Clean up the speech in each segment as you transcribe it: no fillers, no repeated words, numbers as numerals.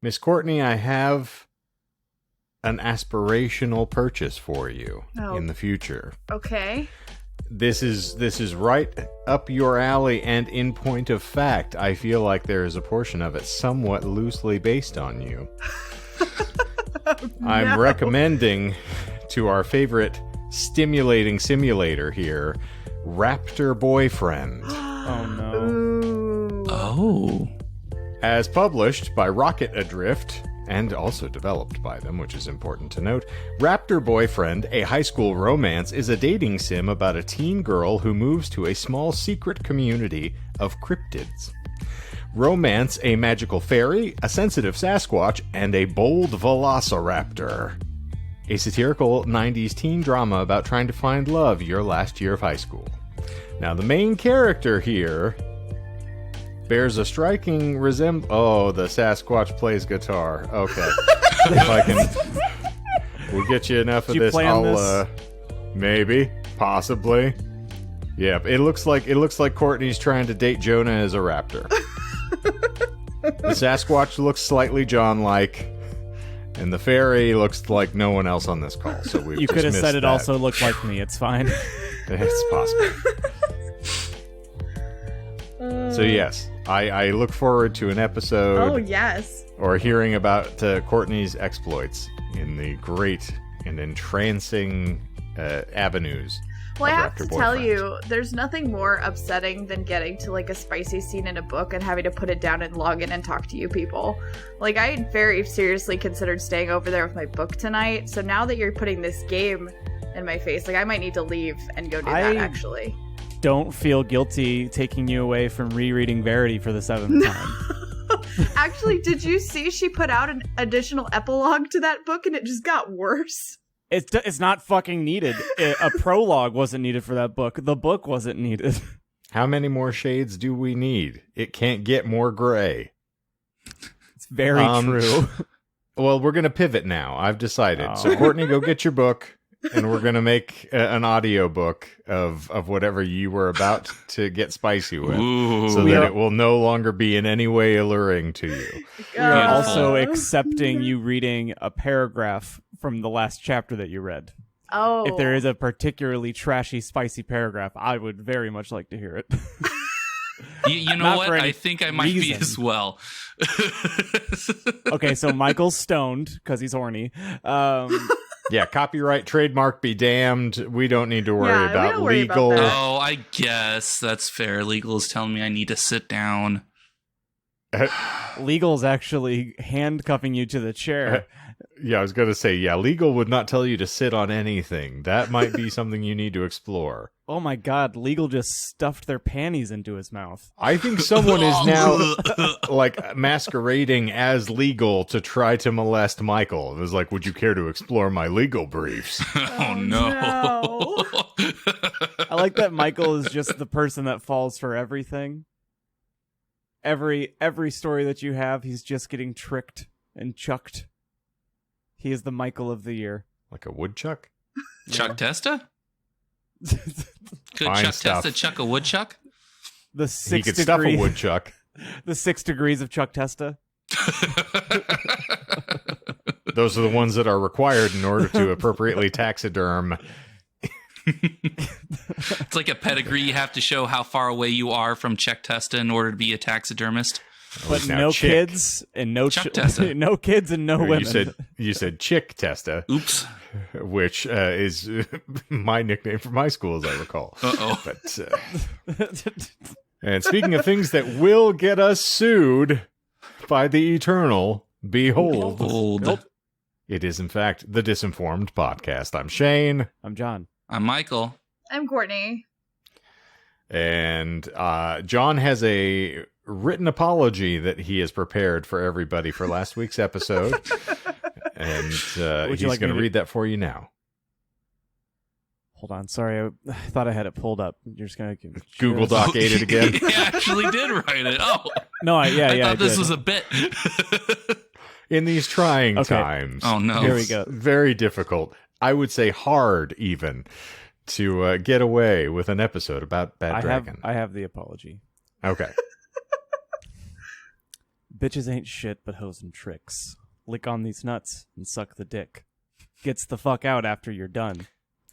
Miss Courtney, I have an aspirational purchase for you in the future. Okay. This is right up your alley, and in point of fact, I feel like there is a portion of it somewhat loosely based on you. I'm recommending to our favorite stimulating simulator here, Raptor Boyfriend. Oh, no. Ooh. Oh. As published by Rocket Adrift, and also developed by them, which is important to note, Raptor Boyfriend, a high school romance, is a dating sim about a teen girl who moves to a small secret community of cryptids. Romance a magical fairy, a sensitive Sasquatch, and a bold velociraptor. A satirical 90s teen drama about trying to find love your last year of high school. Now, the main character here bears a striking resemblance. Oh, the Sasquatch plays guitar. Okay. If I can... We'll get you enough of this. I'll, maybe. Possibly. Yeah, it looks like Courtney's trying to date Jonah as a raptor. The Sasquatch looks slightly John-like, and the fairy looks like no one else on this call. So we You could have said it also looked like me. It's fine. It's possible. So yes, I look forward to an episode. Oh, yes. Or hearing about Courtney's exploits in the great and entrancing avenues. Well, I have Raptor to Boyfriend. tell you, there's nothing more upsetting than getting to like a spicy scene in a book and having to put it down and log in and talk to you people. Like, I very seriously considered staying over there with my book tonight. So now that you're putting this game in my face, like, I might need to leave and go do that, actually. Don't feel guilty taking you away from rereading Verity for the 7th time. Actually, did you see she put out an additional epilogue to that book and it just got worse? It's not fucking needed. A prologue wasn't needed for that book. The book wasn't needed. How many more shades do we need? It can't get more gray. It's very true. Well, we're going to pivot now. I've decided. Oh. So, Courtney, go get your book, and we're going to make an audio book of whatever you were about to get spicy with. Ooh. So that it will no longer be in any way alluring to you. We are also accepting you reading a paragraph from the last chapter that you read. Oh. If there is a particularly trashy, spicy paragraph, I would very much like to hear it. You know what? I think I might be as well. Okay, so Michael's stoned because he's horny. Yeah, copyright, trademark be damned. We don't need to worry about legal. Oh, I guess that's fair. Legal is telling me I need to sit down. Legal's actually handcuffing you to the chair. Yeah, I was going to say, legal would not tell you to sit on anything. That might be something you need to explore. Oh my god, Legal just stuffed their panties into his mouth. I think someone is now like masquerading as Legal to try to molest Michael. It was like, would you care to explore my legal briefs? Oh no. I like that Michael is just the person that falls for everything. Every story that you have, he's just getting tricked and chucked. He is the Michael of the year. Like a woodchuck? Chuck Testa? Could Fine Chuck stuff. Testa chuck a woodchuck? He could stuff a woodchuck. The 6 degrees of Chuck Testa. Those are the ones that are required in order to appropriately taxiderm. It's like a pedigree. You have to show how far away you are from Chuck Testa in order to be a taxidermist. But no kids and no no kids and no women. You said Chick Testa. Oops. Which is my nickname for my school, as I recall. Uh-oh. But, and speaking of things that will get us sued by the eternal, behold. It is, in fact, the Disinformed podcast. I'm Shane. I'm John. I'm Michael. I'm Courtney. And John has a written apology that he has prepared for everybody for last week's episode. And he's going to read that for you now. Hold on. Sorry, I thought I had it pulled up. You're just going to Google Doc ate it again. He actually did write it. Oh. No, I thought this was a bit. In these trying times. Oh, no. Here we go. Very difficult. I would say hard, even, to get away with an episode about Bad Dragon. I have the apology. Okay. Bitches ain't shit but hoes and tricks. Lick on these nuts and suck the dick. Gets the fuck out after you're done.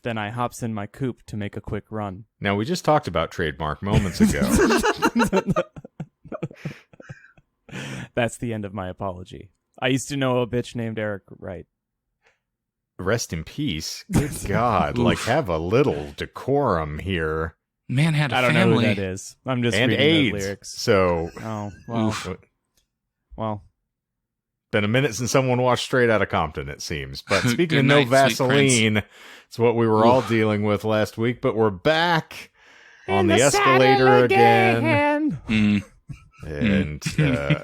Then I hops in my coupe to make a quick run. Now, we just talked about trademark moments ago. That's the end of my apology. I used to know a bitch named Eric Wright. Rest in peace. Good God. Like, have a little decorum here. Man had a I don't family. know who that is. I'm just And reading AIDS. the lyrics. So, Oh, well. Oof. Well. been a minute since someone watched Straight Outta Compton, it seems. But speaking Good of no night, sweet Vaseline, it's what we were all dealing with last week. But we're back on the escalator again. Mm. And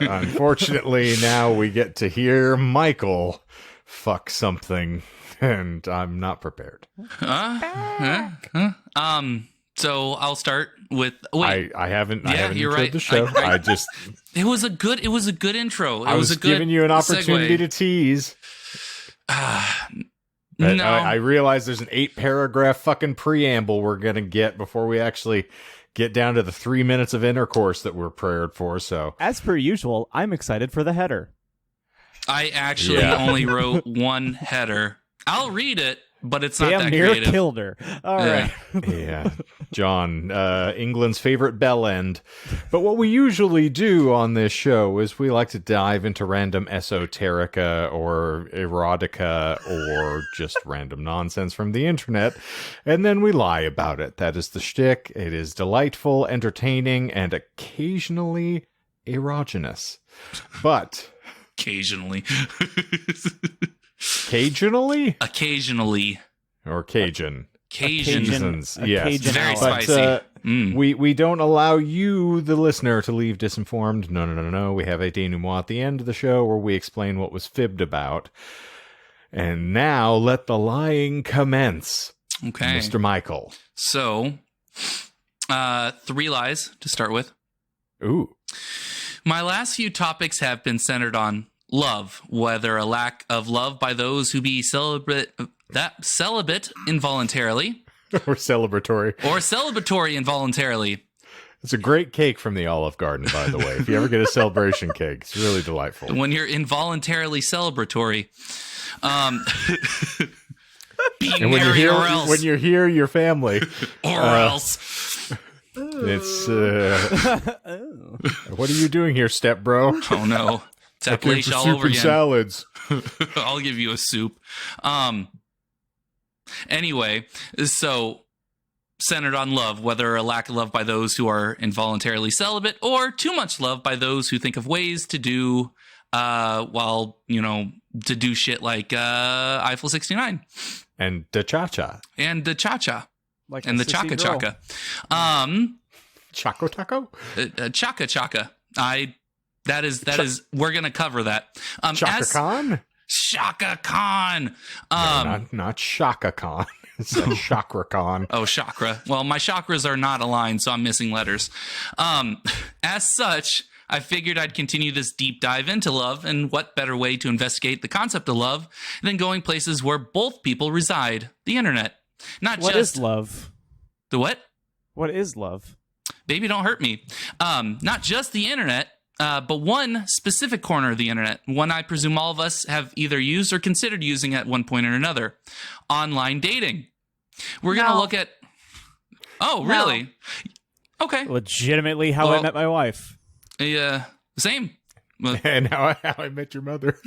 unfortunately, now we get to hear Michael fuck something, and I'm not prepared. So I'll start with. Wait, I haven't. I Yeah, haven't you're enjoyed right. the show. I just. it was a good intro. It I was was a good giving you an opportunity segue. to tease. No, I realize there's an 8-paragraph fucking preamble we're gonna get before we actually get down to the 3 minutes of intercourse that we're prepared for. So As per usual, I'm excited for the header. I actually Yeah. only wrote one header. I'll read it, but it's not Damn that near creative. killed her. All Yeah. right. yeah, John, England's favorite bell end. But what we usually do on this show is we like to dive into random esoterica or erotica or just random nonsense from the internet, and then we lie about it. That is the shtick. It is delightful, entertaining, and occasionally erogenous. But Occasionally. occasionally or Cajun. Cajuns, yes. Cajun Very hour. spicy. We don't allow you, the listener, to leave disinformed. No. We have a denouement at the end of the show where we explain what was fibbed about. And now let the lying commence, Okay. Mr. Michael. So, 3 lies to start with. Ooh. My last few topics have been centered on love, whether a lack of love by those who be celibate involuntarily Or celebratory. or celebratory involuntarily. It's a great cake from the Olive Garden, by the way. If you ever get a celebration cake, it's really delightful. When you're involuntarily celebratory. Be And when you're merry here, or else. when you're here, your family. or else. It's what are you doing here, step bro? Oh no. It's I came Appalachia for all soup over and again. salads. I'll give you a soup. Anyway, so centered on love, whether a lack of love by those who are involuntarily celibate or too much love by those who think of ways to do to do shit like Eiffel 69 And the cha-cha. and the cha-cha Like and a the sissy girl. chaka-chaka. Choco taco? Chaka-chaka. That is we're going to cover that. Chaka Khan? Shaka Khan. Not Shaka Khan. It's like Chakra Khan. Oh, chakra. Well, my chakras are not aligned, so I'm missing letters. As such, I figured I'd continue this deep dive into love, and what better way to investigate the concept of love than going places where both people reside, the internet. Not What just is love? the what? What is love? Baby, don't hurt me. Not just the internet, but one specific corner of the internet, one I presume all of us have either used or considered using at one point or another. Online dating. We're going to No. look at... Oh, really? Okay. Legitimately how I Well- met my wife. Same. Well, And how I met your mother.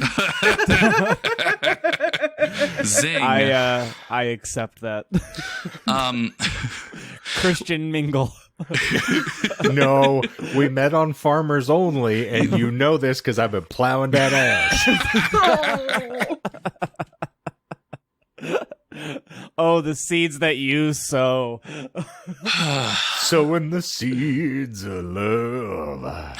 zing. I accept that. Christian mingle. No, we met on Farmers Only, and you know this because I've been plowing that ass. Oh, the seeds that you sow. Sowing the seeds of love.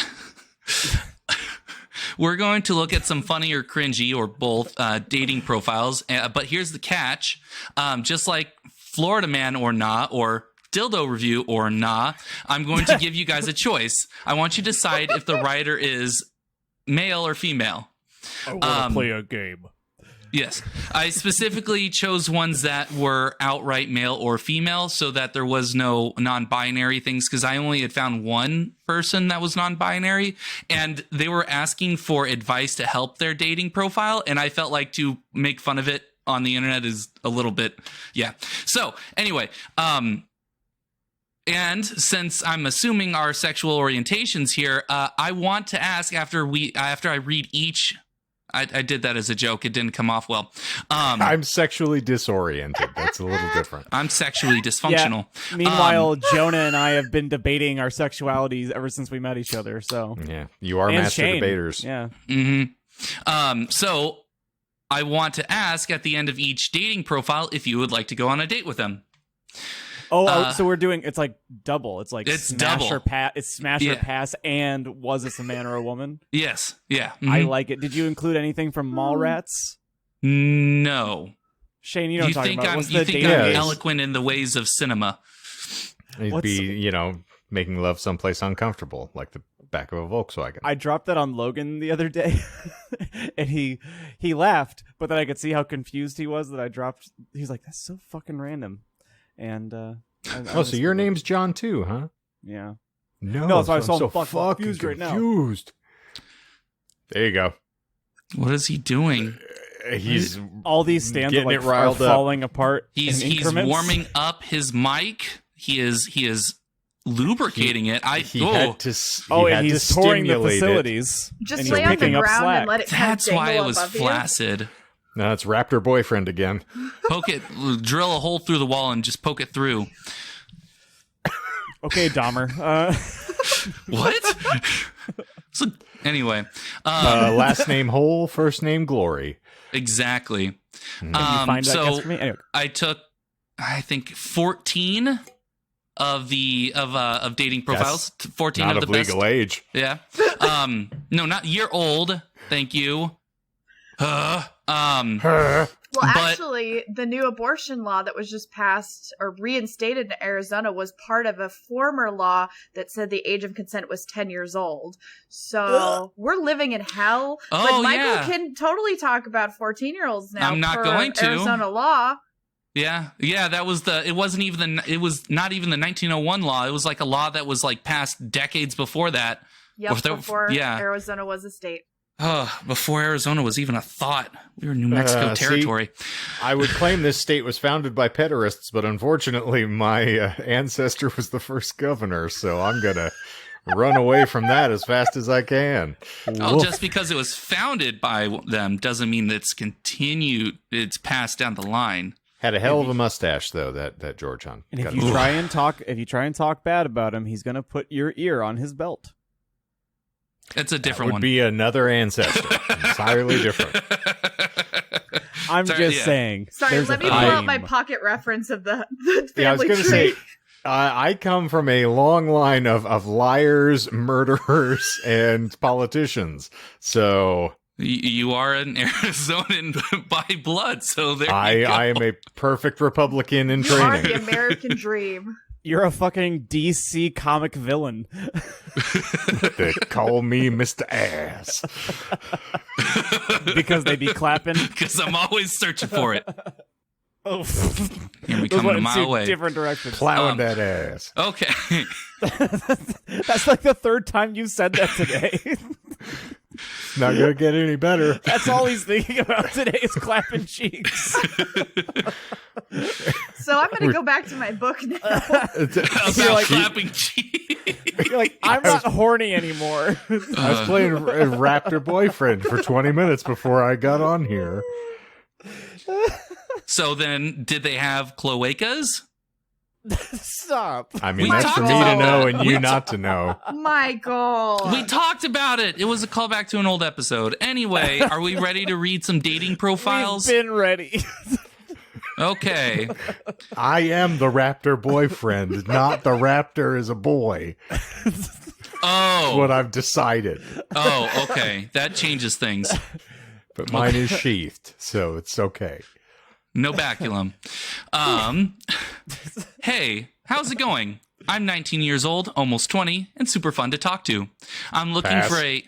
We're going to look at some funny or cringy or both dating profiles. But here's the catch. Just like Florida Man or Nah or Dildo Review or Nah, I'm going to give you guys a choice. I want you to decide if the writer is male or female. I want to play a game. Yes. I specifically chose ones that were outright male or female so that there was no non-binary things, because I only had found one person that was non-binary, and they were asking for advice to help their dating profile, and I felt like to make fun of it on the internet is a little bit, yeah. So anyway, and since I'm assuming our sexual orientations here, I want to ask after I read each. I did that as a joke. It didn't come off well. I'm sexually disoriented. That's a little different. I'm sexually dysfunctional. Yeah. Meanwhile, Jonah and I have been debating our sexualities ever since we met each other. So Yeah, you are and master Shane. debaters. Yeah. So I want to ask at the end of each dating profile if you would like to go on a date with them. So we're doing, it's like double. It's like It's smash double. or pass. It's smash or Yeah. pass. And was this a man or a woman? Yes. Yeah. I like it. Did you include anything from Mallrats? No. Shane, you know what I'm talking about. What's the You think dating I'm game? eloquent in the ways of cinema. It'd be, making love someplace uncomfortable, like the back of a Volkswagen. I dropped that on Logan the other day, and he laughed, but then I could see how confused he was that I dropped. He's like, "That's so fucking random." And so your name's John too, huh? Yeah. No, so I'm so fucking fucking confused right now. confused. There you go. What is he doing? He's All these stands are, getting like, it riled are up. falling apart. He's in increments. warming up his mic. He is lubricating it. he had to and he's touring the stimulate it. facilities. Just and he's lay on the picking up ground slack. and let it kind That's of why it dangle was above you. flaccid. No, it's Raptor Boyfriend again. Poke it, drill a hole through the wall and just poke it through. Okay, Dahmer. What? So anyway, Last name Hole, first name Glory. exactly. Can you find that guess for me? Anyway. I took, I think, 14 of dating profiles. 14 Not of of the best. legal age. Yeah. No, not year old. Thank you. Well, But- actually, the new abortion law that was just passed or reinstated in Arizona was part of a former law that said the age of consent was 10 years old. So we're living in hell. Oh, but Michael yeah. can totally talk about 14-year-olds now. I'm not for going to. Arizona law. Yeah, that was it was not even the 1901 law. It was like a law that was like passed decades before that. Yep, before yeah. Arizona was a state. Before Arizona was even a thought. We were New Mexico territory. I would claim this state was founded by pederasts, but unfortunately my ancestor was the first governor, so I'm going to run away from that as fast as I can. Oh, just because it was founded by them doesn't mean that it's passed down the line. Had a hell of a mustache, though, that George Hunt. And if you try and talk bad about him, he's gonna put your ear on his belt. It's a different would one. be another ancestor. Entirely different. I'm just saying. Sorry, there's let a me pull out my theme. pocket reference of the family Yeah, I was going to tree. say, I come from a long line of liars, murderers, and politicians. So You are an Arizonan by blood, so there you go. I am a perfect Republican in You are training. the American dream. You're a fucking DC comic villain. They call me Mr. Ass. Because they be clapping. Because I'm always searching for it. Oh, And we those coming a went in mile two away. different directions. Plowing that ass. Okay. That's like the third time you said that today. Not going to get any better. That's all he's thinking about today is clapping cheeks. So I'm going to go back to my book now. About like- clapping cheeks. You're like, I'm not horny anymore. I was playing Raptor Boyfriend for 20 minutes before I got on here. So then, did they have cloacas? Stop. I mean, We that's talked for me to about know that. and you not to know. Michael. We talked about it. It was a callback to an old episode. Anyway, are we ready to read some dating profiles? We've been ready. Okay. I am the Raptor Boyfriend, not the Raptor is a boy. Oh. What I've decided. Oh, okay. That changes things. But mine is sheathed, so it's okay. No baculum. Hey, how's it going? I'm 19 years old, almost 20, and super fun to talk to. I'm looking Pass. for a...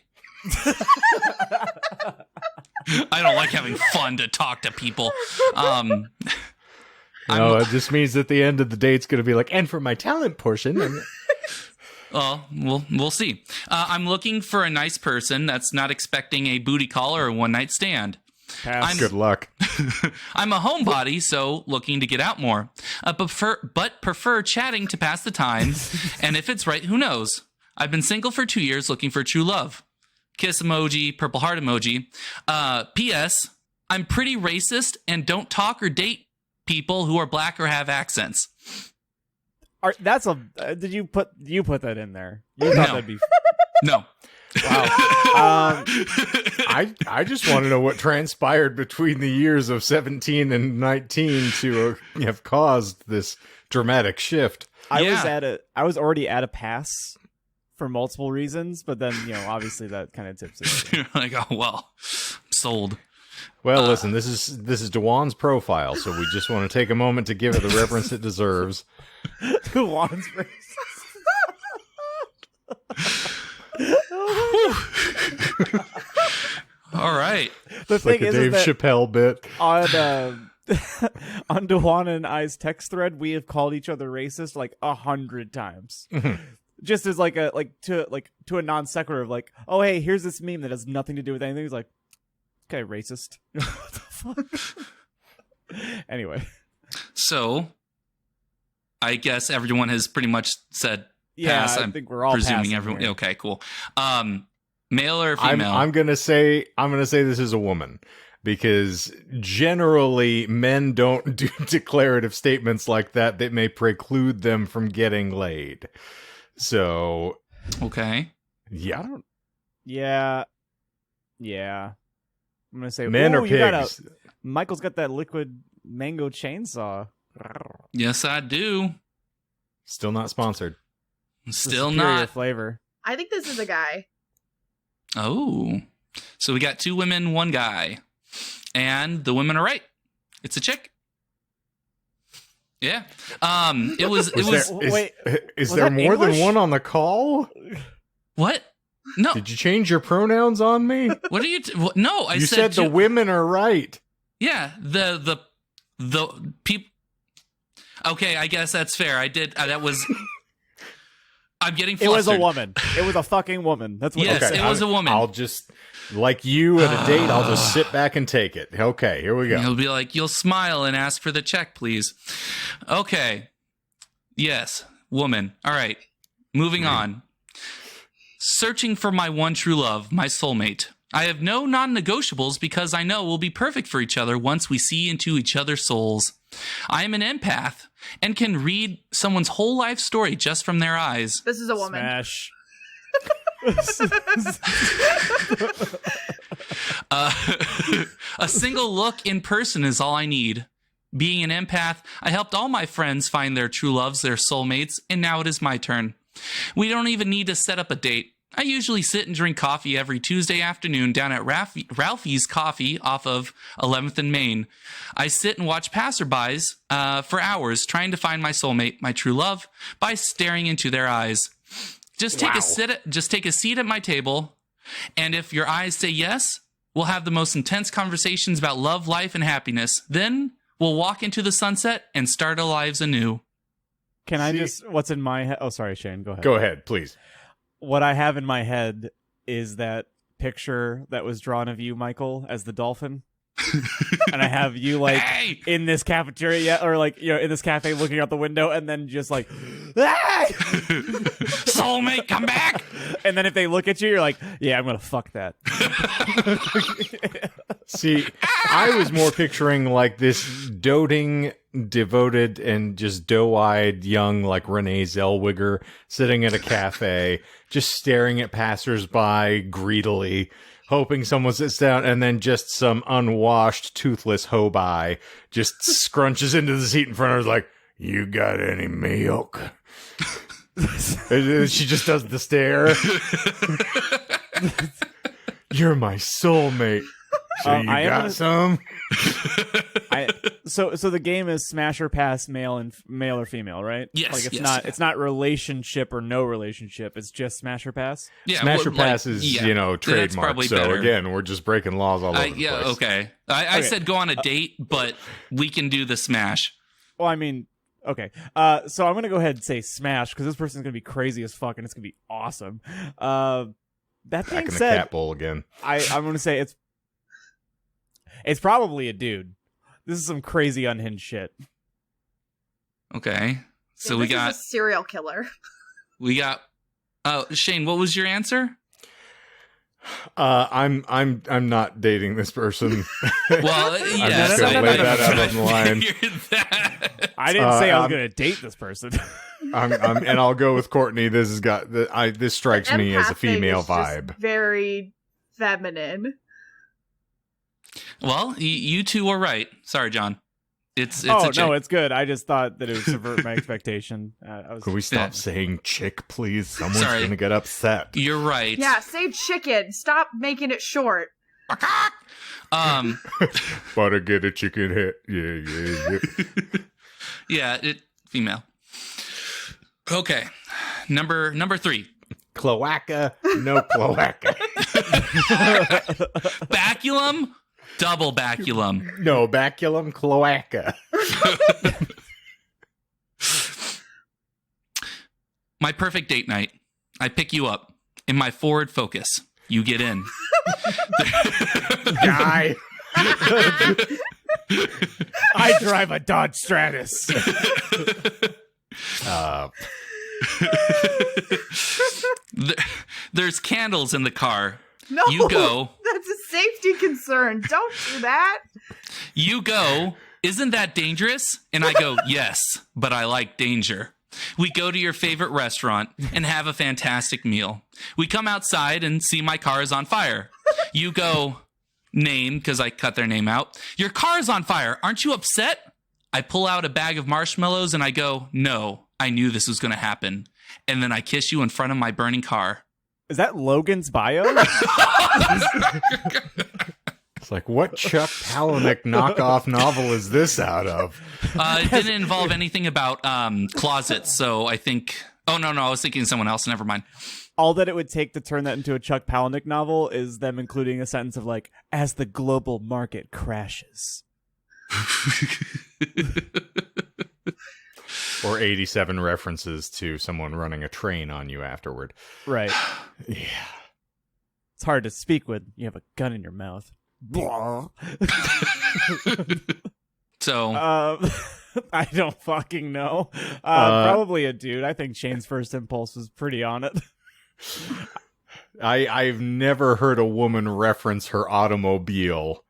I don't like having fun to talk to people. No, it just means at the end of the day, it's going to be like, and for my talent portion. Well, we'll see. I'm looking for a nice person that's not expecting a booty call or a one-night stand. Good luck. I'm a homebody, so looking to get out more. But prefer chatting to pass the time. And if it's right, who knows? I've been single for 2 years looking for true love. Kiss emoji, purple heart emoji. P.S. I'm pretty racist and don't talk or date people who are black or have accents. Did you put that in there? You thought that'd be no. Wow. I just want to know what transpired between the years of 17 and 19 to have caused this dramatic shift. I was already at a pass for multiple reasons, but then obviously that kind of tips it. You're like, oh well, sold. Well, listen, this is DeJuan's profile, so we just want to take a moment to give it the reverence it deserves. DeJuan's All right. The it's like thing a Dave Chappelle bit. On DeJuan and I's text thread, we have called each other racist like 100 times. Just as to a non sequitur of like, oh hey, here's this meme that has nothing to do with anything. He's like, okay, racist. What the fuck? Anyway, so I guess everyone has pretty much said pass. I think we're all presuming everyone. Here. Okay, cool. Male or female? I'm gonna say this is a woman, because generally men don't do declarative statements like that may preclude them from getting laid. So, okay, yeah. I'm gonna say men or pigs. Michael's got that liquid mango chainsaw. Yes, I do. Still not sponsored. Still Superior not flavor. I think this is a guy. Oh, so we got 2 women, 1 guy, and the women are right. It's a chick. Yeah. It was. Is there more than one on the call? What? No. Did you change your pronouns on me? What are you? No, I you said the women are right. Yeah. The people. Okay, I guess that's fair. I did. That was. I'm getting flustered. It was a woman. It was a fucking woman. That's what. Yes, okay. it was a woman. I'll just, like you at a date, I'll just sit back and take it. Okay, here we go. He'll be like, you'll smile and ask for the check, please. Okay. Yes, woman. All right. Moving on. Searching for my one true love, my soulmate. I have no non-negotiables because I know we'll be perfect for each other once we see into each other's souls. I am an empath and can read someone's whole life story just from their eyes. This is a woman. Smash. A single look in person is all I need. Being an empath, I helped all my friends find their true loves, their soulmates, and now it is my turn. We don't even need to set up a date. I usually sit and drink coffee every Tuesday afternoon down at Ralphie's Coffee off of 11th and Main. I sit and watch passerbys for hours trying to find my soulmate, my true love, by staring into their eyes. Just take a seat at my table, and if your eyes say yes, we'll have the most intense conversations about love, life, and happiness. Then we'll walk into the sunset and start our lives anew. Can I just, what's in my head? Oh, sorry, Shane, go ahead. Go ahead, please. What I have in my head is that picture that was drawn of you, Michael, as the dolphin. And I have you in this cafeteria or in this cafe looking out the window and then just like, hey! Soulmate, come back. And then if they look at you, you're like, yeah, I'm going to fuck that. See, I was more picturing like this doting, devoted, and just doe-eyed young like Renee Zellweger sitting at a cafe, just staring at passersby greedily, hoping someone sits down, and then just some unwashed, toothless hobai just scrunches into the seat in front of her, like, you got any milk? She just does the stare. You're my soulmate. So you got some? So the game is smash or pass, male or female, right? Yes, Like yes. it's not relationship or no relationship. It's just smash or pass. Yeah, Smash or well, pass like, is, yeah, that's trademark. probably So better. again, we're just breaking laws all over the yeah, place. okay. I Okay. said go on a date, but we can do the smash. Well, I mean, okay. So I'm gonna go ahead and say smash because this person's gonna be crazy as fuck and it's gonna be awesome. That Back being in the said, cat bowl again. I'm gonna say it's probably a dude. This is some crazy unhinged shit. Okay. So This is a serial killer. Oh, Shane, what was your answer? I'm not dating this person. Well, yes, just gonna lay that out I on the line. figured that. I didn't say I was I'm- gonna date this person. and I'll go with Courtney. This has got this strikes me as a Empath thing female is just vibe. very feminine. Well, you two were right. Sorry, John. It's Oh a chick. no, it's good. I just thought that it would subvert my expectation. I was Could we stop Yeah. saying chick, please? Someone's Sorry. gonna get upset. You're right. Yeah, say chicken. Stop making it short. But I get a chicken head. Yeah. Yeah, female. Okay. Number 3. Cloaca, no cloaca. Baculum, double baculum. No baculum, cloaca. My perfect date night. I pick you up. In my forward focus, you get in. Guy. I drive a Dodge Stratus. There's candles in the car. No, You go. That's a safety concern. Don't do that. You go, isn't that dangerous? And I go, yes, but I like danger. We go to your favorite restaurant and have a fantastic meal. We come outside and see my car is on fire. You go, name, because I cut their name out. Your car is on fire. Aren't you upset? I pull out a bag of marshmallows and I go, no, I knew this was going to happen. And then I kiss you in front of my burning car. Is that Logan's bio? It's like, what Chuck Palahniuk knockoff novel is this out of? It didn't involve anything about closets, so I think... Oh, no, I was thinking someone else. Never mind. All that it would take to turn that into a Chuck Palahniuk novel is them including a sentence of like, as the global market crashes. Or 87 references to someone running a train on you afterward. Right. Yeah. It's hard to speak when you have a gun in your mouth. So... I don't fucking know. Probably a dude. I think Shane's first impulse was pretty on it. I've never heard a woman reference her automobile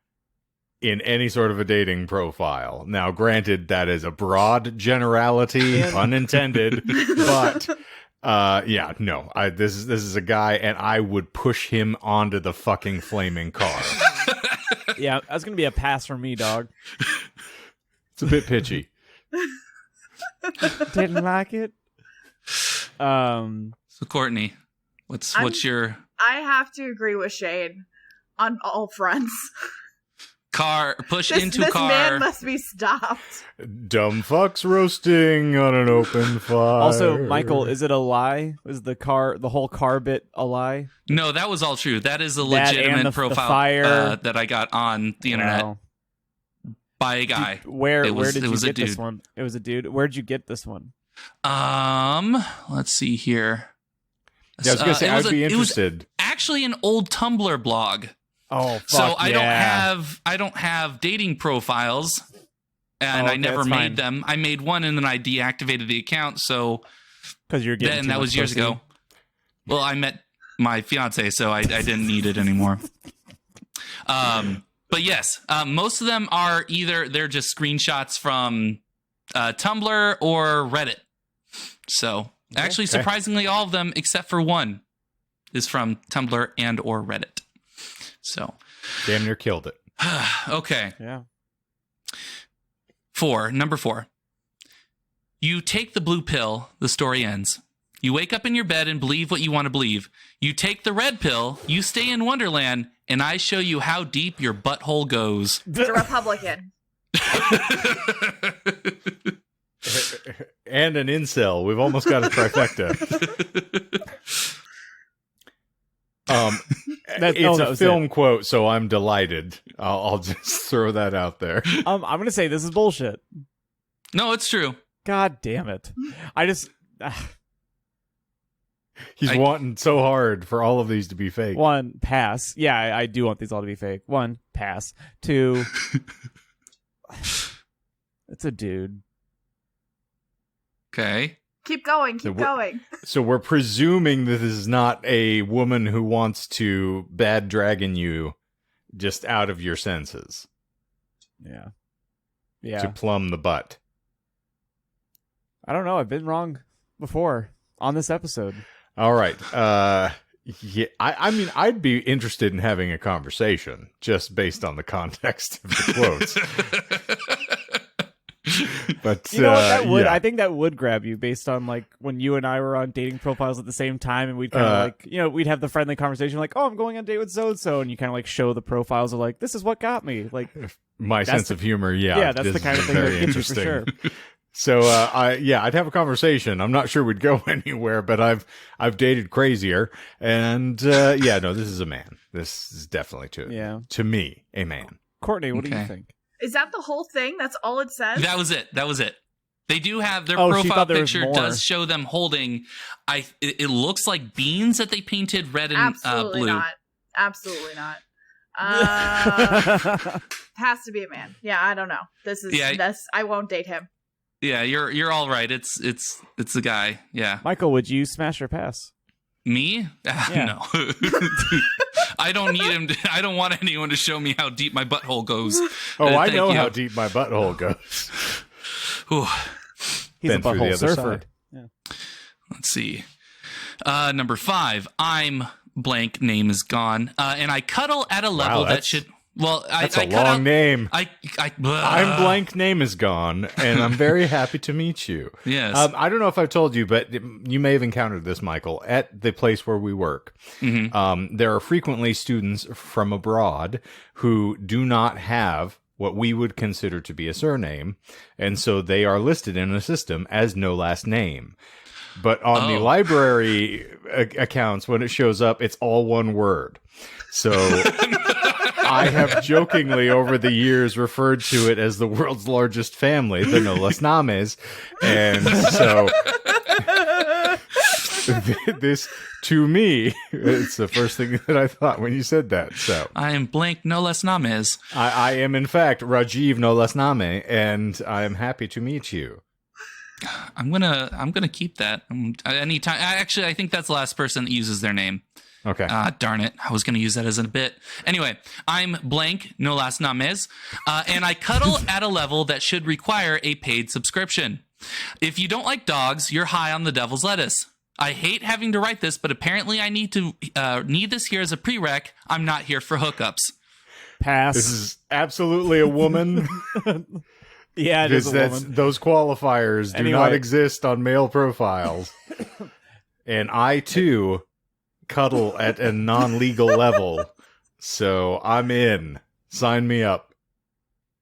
in any sort of a dating profile. Now, granted, that is a broad generality, pun intended, but no. This is a guy, and I would push him onto the fucking flaming car. Yeah, that's gonna be a pass for me, dog. It's a bit pitchy. Didn't like it. So Courtney, what's your I have to agree with Shane on all fronts. car push This into car? man must be stopped. Dumb fucks roasting on an open fire. Also, Michael, is it a lie? Is the whole car bit a lie? No, that was all true. That is a That and legitimate the profile fire. that I got on the internet Wow. by a guy. Where It was- did it you was a get this dude. one? It was a dude. Where'd you get this one? Let's see here. Yeah, I was gonna say, I'd be It was interested. actually an old Tumblr blog. Oh, fuck So I yeah. don't have dating profiles, and Oh, I okay, never that's made fine. them. I made one and then I deactivated the account. So Because you're getting then too that much was years pussy. ago. Well, I met my fiance, so I didn't need it anymore. But yes, most of them are either they're just screenshots from Tumblr or Reddit. So actually, Okay. surprisingly, all of them except for one is from Tumblr and or Reddit. So Damn near killed it. okay. Yeah. Number 4. You take the blue pill, the story ends. You wake up in your bed and believe what you want to believe. You take the red pill, you stay in Wonderland, and I show you how deep your butthole goes. It's a Republican. And an incel. We've almost got a trifecta. It's a film quote, so I'm delighted. I'll just throw that out there. I'm gonna say this is bullshit. No, it's true. God damn it! I just He's wanting so hard for all of these to be fake. 1, pass. Yeah, I do want these all to be fake. 1, pass. 2, it's a dude. Okay. Keep going. Keep going. So we're presuming that this is not a woman who wants to bad dragon you just out of your senses. Yeah. To plumb the butt. I don't know. I've been wrong before on this episode. All right. Yeah. I mean, I'd be interested in having a conversation just based on the context of the quotes. But you know what, that would I think that would grab you based on like when you and I were on dating profiles at the same time, and we'd kind of like, you know, we'd have the friendly conversation like, oh, I'm going on a date with so and so, and you kind of like show the profiles of like, this is what got me, like my sense of humor. Yeah, that's the kind of thing that gets you for sure. So I'd have a conversation. I'm not sure we'd go anywhere, but I've dated crazier, and no, this is a man. This is definitely to me a man. Courtney, what do you think? Is that the whole thing? That's all it says? That was it. They do have their profile picture does show them holding. It looks like beans that they painted red and blue. Absolutely not. Has to be a man. Yeah, I don't know. This I won't date him. Yeah, you're all right. It's a guy. Yeah. Michael, would you smash or pass? Me? No. I don't need him. I don't want anyone to show me how deep my butthole goes. I know how deep my butthole goes. He's a butthole surfer. Yeah. Let's see. Number 5. I'm blank. Name is gone. And I cuddle at a level that should. Well, that's a long name. I'm blank. Name is gone, and I'm very happy to meet you. Yes. I don't know if I've told you, but you may have encountered this, Michael, at the place where we work. Mm-hmm. There are frequently students from abroad who do not have what we would consider to be a surname, and so they are listed in a system as no last name. But on the library accounts, when it shows up, it's all one word. So I have jokingly over the years referred to it as the world's largest family, the No Las Names. And so this, to me, it's the first thing that I thought when you said that. So I am blank No Las Names. I am, in fact, Rajiv No Las Name, and I am happy to meet you. I'm gonna keep that. Anytime. Actually, I think that's the last person that uses their name. Okay. Darn it. I was going to use that as a bit. Anyway, I'm blank, no last names, and I cuddle at a level that should require a paid subscription. If you don't like dogs, you're high on the devil's lettuce. I hate having to write this, but apparently I need this here as a prereq. I'm not here for hookups. Pass. This is absolutely a woman. Yeah, it is a woman. Those qualifiers do not exist on male profiles. And I, too, cuddle at a non-legal level, so I'm in. Sign me up.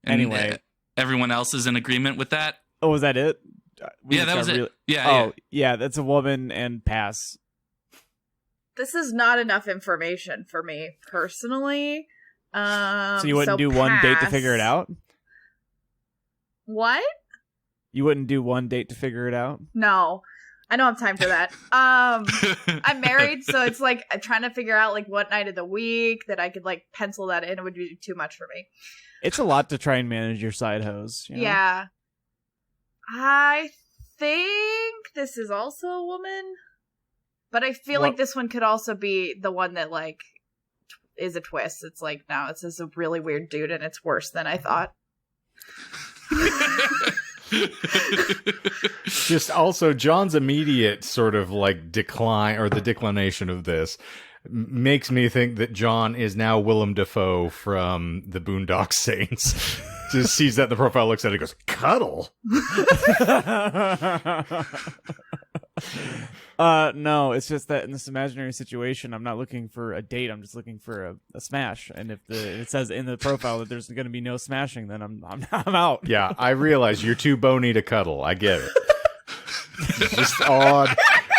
Anyway, everyone else is in agreement with that. Oh, was that it? That was it. Yeah, that's a woman and pass. This is not enough information for me personally. So you wouldn't do one date to figure it out? What? You wouldn't do one date to figure it out? No. I don't have time for that. I'm married, so it's like I'm trying to figure out like what night of the week that I could like pencil that in. It would be too much for me. It's a lot to try and manage your side hose. You know? Yeah. I think this is also a woman, but I feel like this one could also be the one that like is a twist. It's like, no, this is a really weird dude, and it's worse than I thought. Just also John's immediate sort of like decline, or the declination of this, makes me think that John is now Willem Dafoe from the Boondock Saints. Just sees that in the profile, looks at it, and goes, cuddle. No, it's just that in this imaginary situation, I'm not looking for a date. I'm just looking for a smash. And if it says in the profile that there's going to be no smashing, then I'm out. Yeah, I realize you're too bony to cuddle. I get it. It's just odd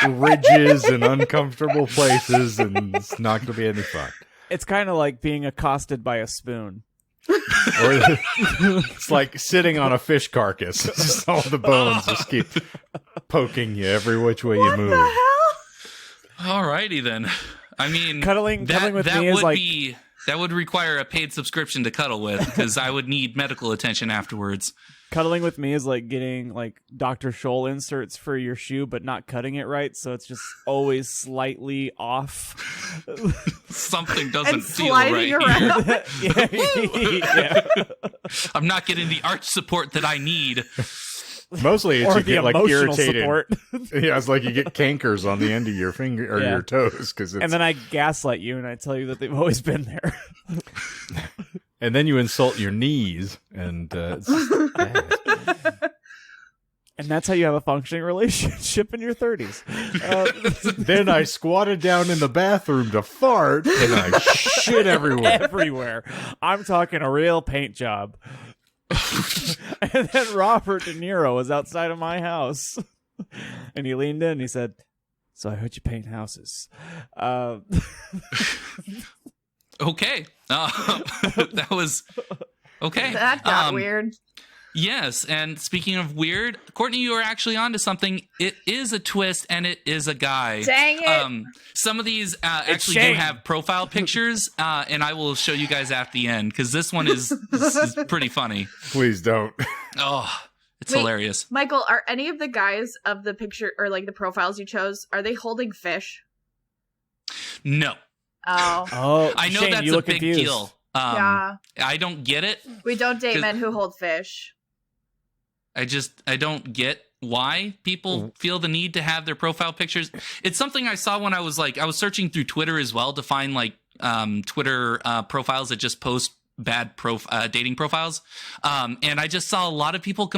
ridges and uncomfortable places, and it's not going to be any fun. It's kind of like being accosted by a spoon. Or it's like sitting on a fish carcass. Just all the bones just keep poking you every which way you move. Alrighty then. I mean, Cuddling with me is like... that would require a paid subscription to cuddle with, because I would need medical attention afterwards. Cuddling with me is like getting like Dr. Scholl inserts for your shoe, but not cutting it right, so it's just always slightly off. Something doesn't And feel sliding right. around. Yeah. I'm not getting the arch support that I need. Mostly it's Or you the get like emotional irritated. support. Yeah, it's like you get cankers on the end of your finger or Yeah. your toes because it's. And then I gaslight you and I tell you that they've always been there. And then you insult your knees, and it's bad. And that's how you have a functioning relationship in your 30s. Then I squatted down in the bathroom to fart, and I shit everywhere. Everywhere. I'm talking a real paint job. And then Robert De Niro was outside of my house. And he leaned in and he said, "So I heard you paint houses." Okay. That was okay. That got weird. Yes, and speaking of weird, Courtney, you are actually onto something. It is a twist, and it is a guy. Dang it. Some of these actually do Shane. have profile pictures, and I will show you guys at the end, because this one is pretty funny. Please don't. Oh, it's Wait. hilarious. Michael, are any of the guys of the picture or like the profiles you chose, are they holding fish? No. Oh. Oh, I know Shane, that's you a look big confused. deal. Yeah. I don't get it. We don't date 'Cause- men who hold fish. I don't get why people feel the need to have their profile pictures. It's something I saw when I was searching through Twitter as well to find like Twitter profiles that just post bad dating profiles. And I just saw a lot of people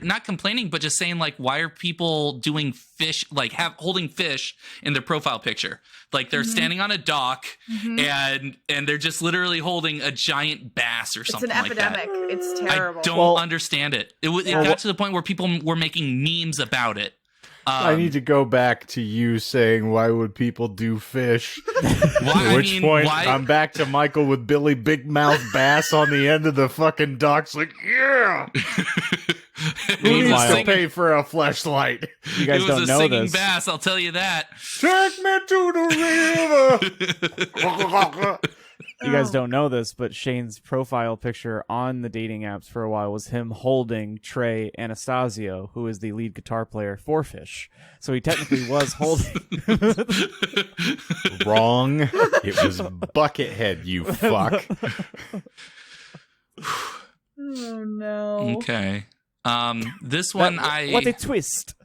not complaining, but just saying like, why are people doing fish, like holding fish in their profile picture? Like they're standing on a dock and they're just literally holding a giant bass or It's something an like that. epidemic. It's terrible. I don't understand it. It got to the point where people were making memes about it. I need to go back to you saying, "Why would people do fish?" Why, At which point, I'm back to Michael with Billy Big Mouth Bass on the end of the fucking docks, like, yeah. Who needs to pay for a fleshlight? You guys it was don't a know singing this. bass, I'll tell you that. Take me to the river. You guys don't know this, but Shane's profile picture on the dating apps for a while was him holding Trey Anastasio, who is the lead guitar player for Fish. So he technically was holding. Wrong. It was Buckethead, you fuck. Oh no. Okay. This one What a twist.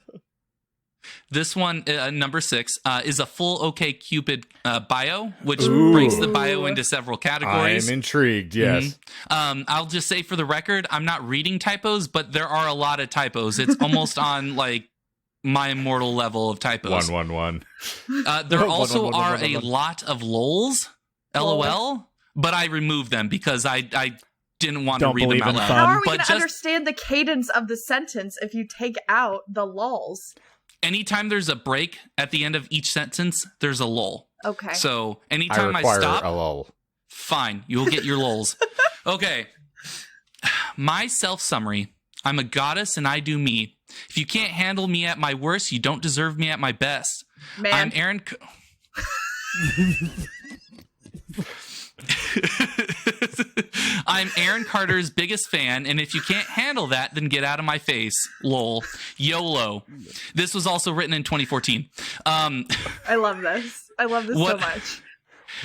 This one, number 6, is a full OkCupid bio, which Ooh. breaks the bio into several categories. I'm intrigued, yes. I'll just say for the record, I'm not reading typos, but there are a lot of typos. It's almost on like my immortal level of typos. 111. There also are a lot of lols, LOL, but I removed them because I didn't want Don't to read them believe out in loud. fun. How are we But going to just understand the cadence of the sentence if you take out the lulls? anytime there's a break at the end of each sentence, there's a lull. Okay. So I anytime I require stop, a lull. fine, you'll get your lulls. Okay. My self-summary. I'm a goddess and I do me. If you can't handle me at my worst, you don't deserve me at my best. Man. I'm Aaron... I'm Aaron Carter's biggest fan, and if you can't handle that, then get out of my face. Lol. YOLO. This was also written in 2014. I love this. I love this so What- much.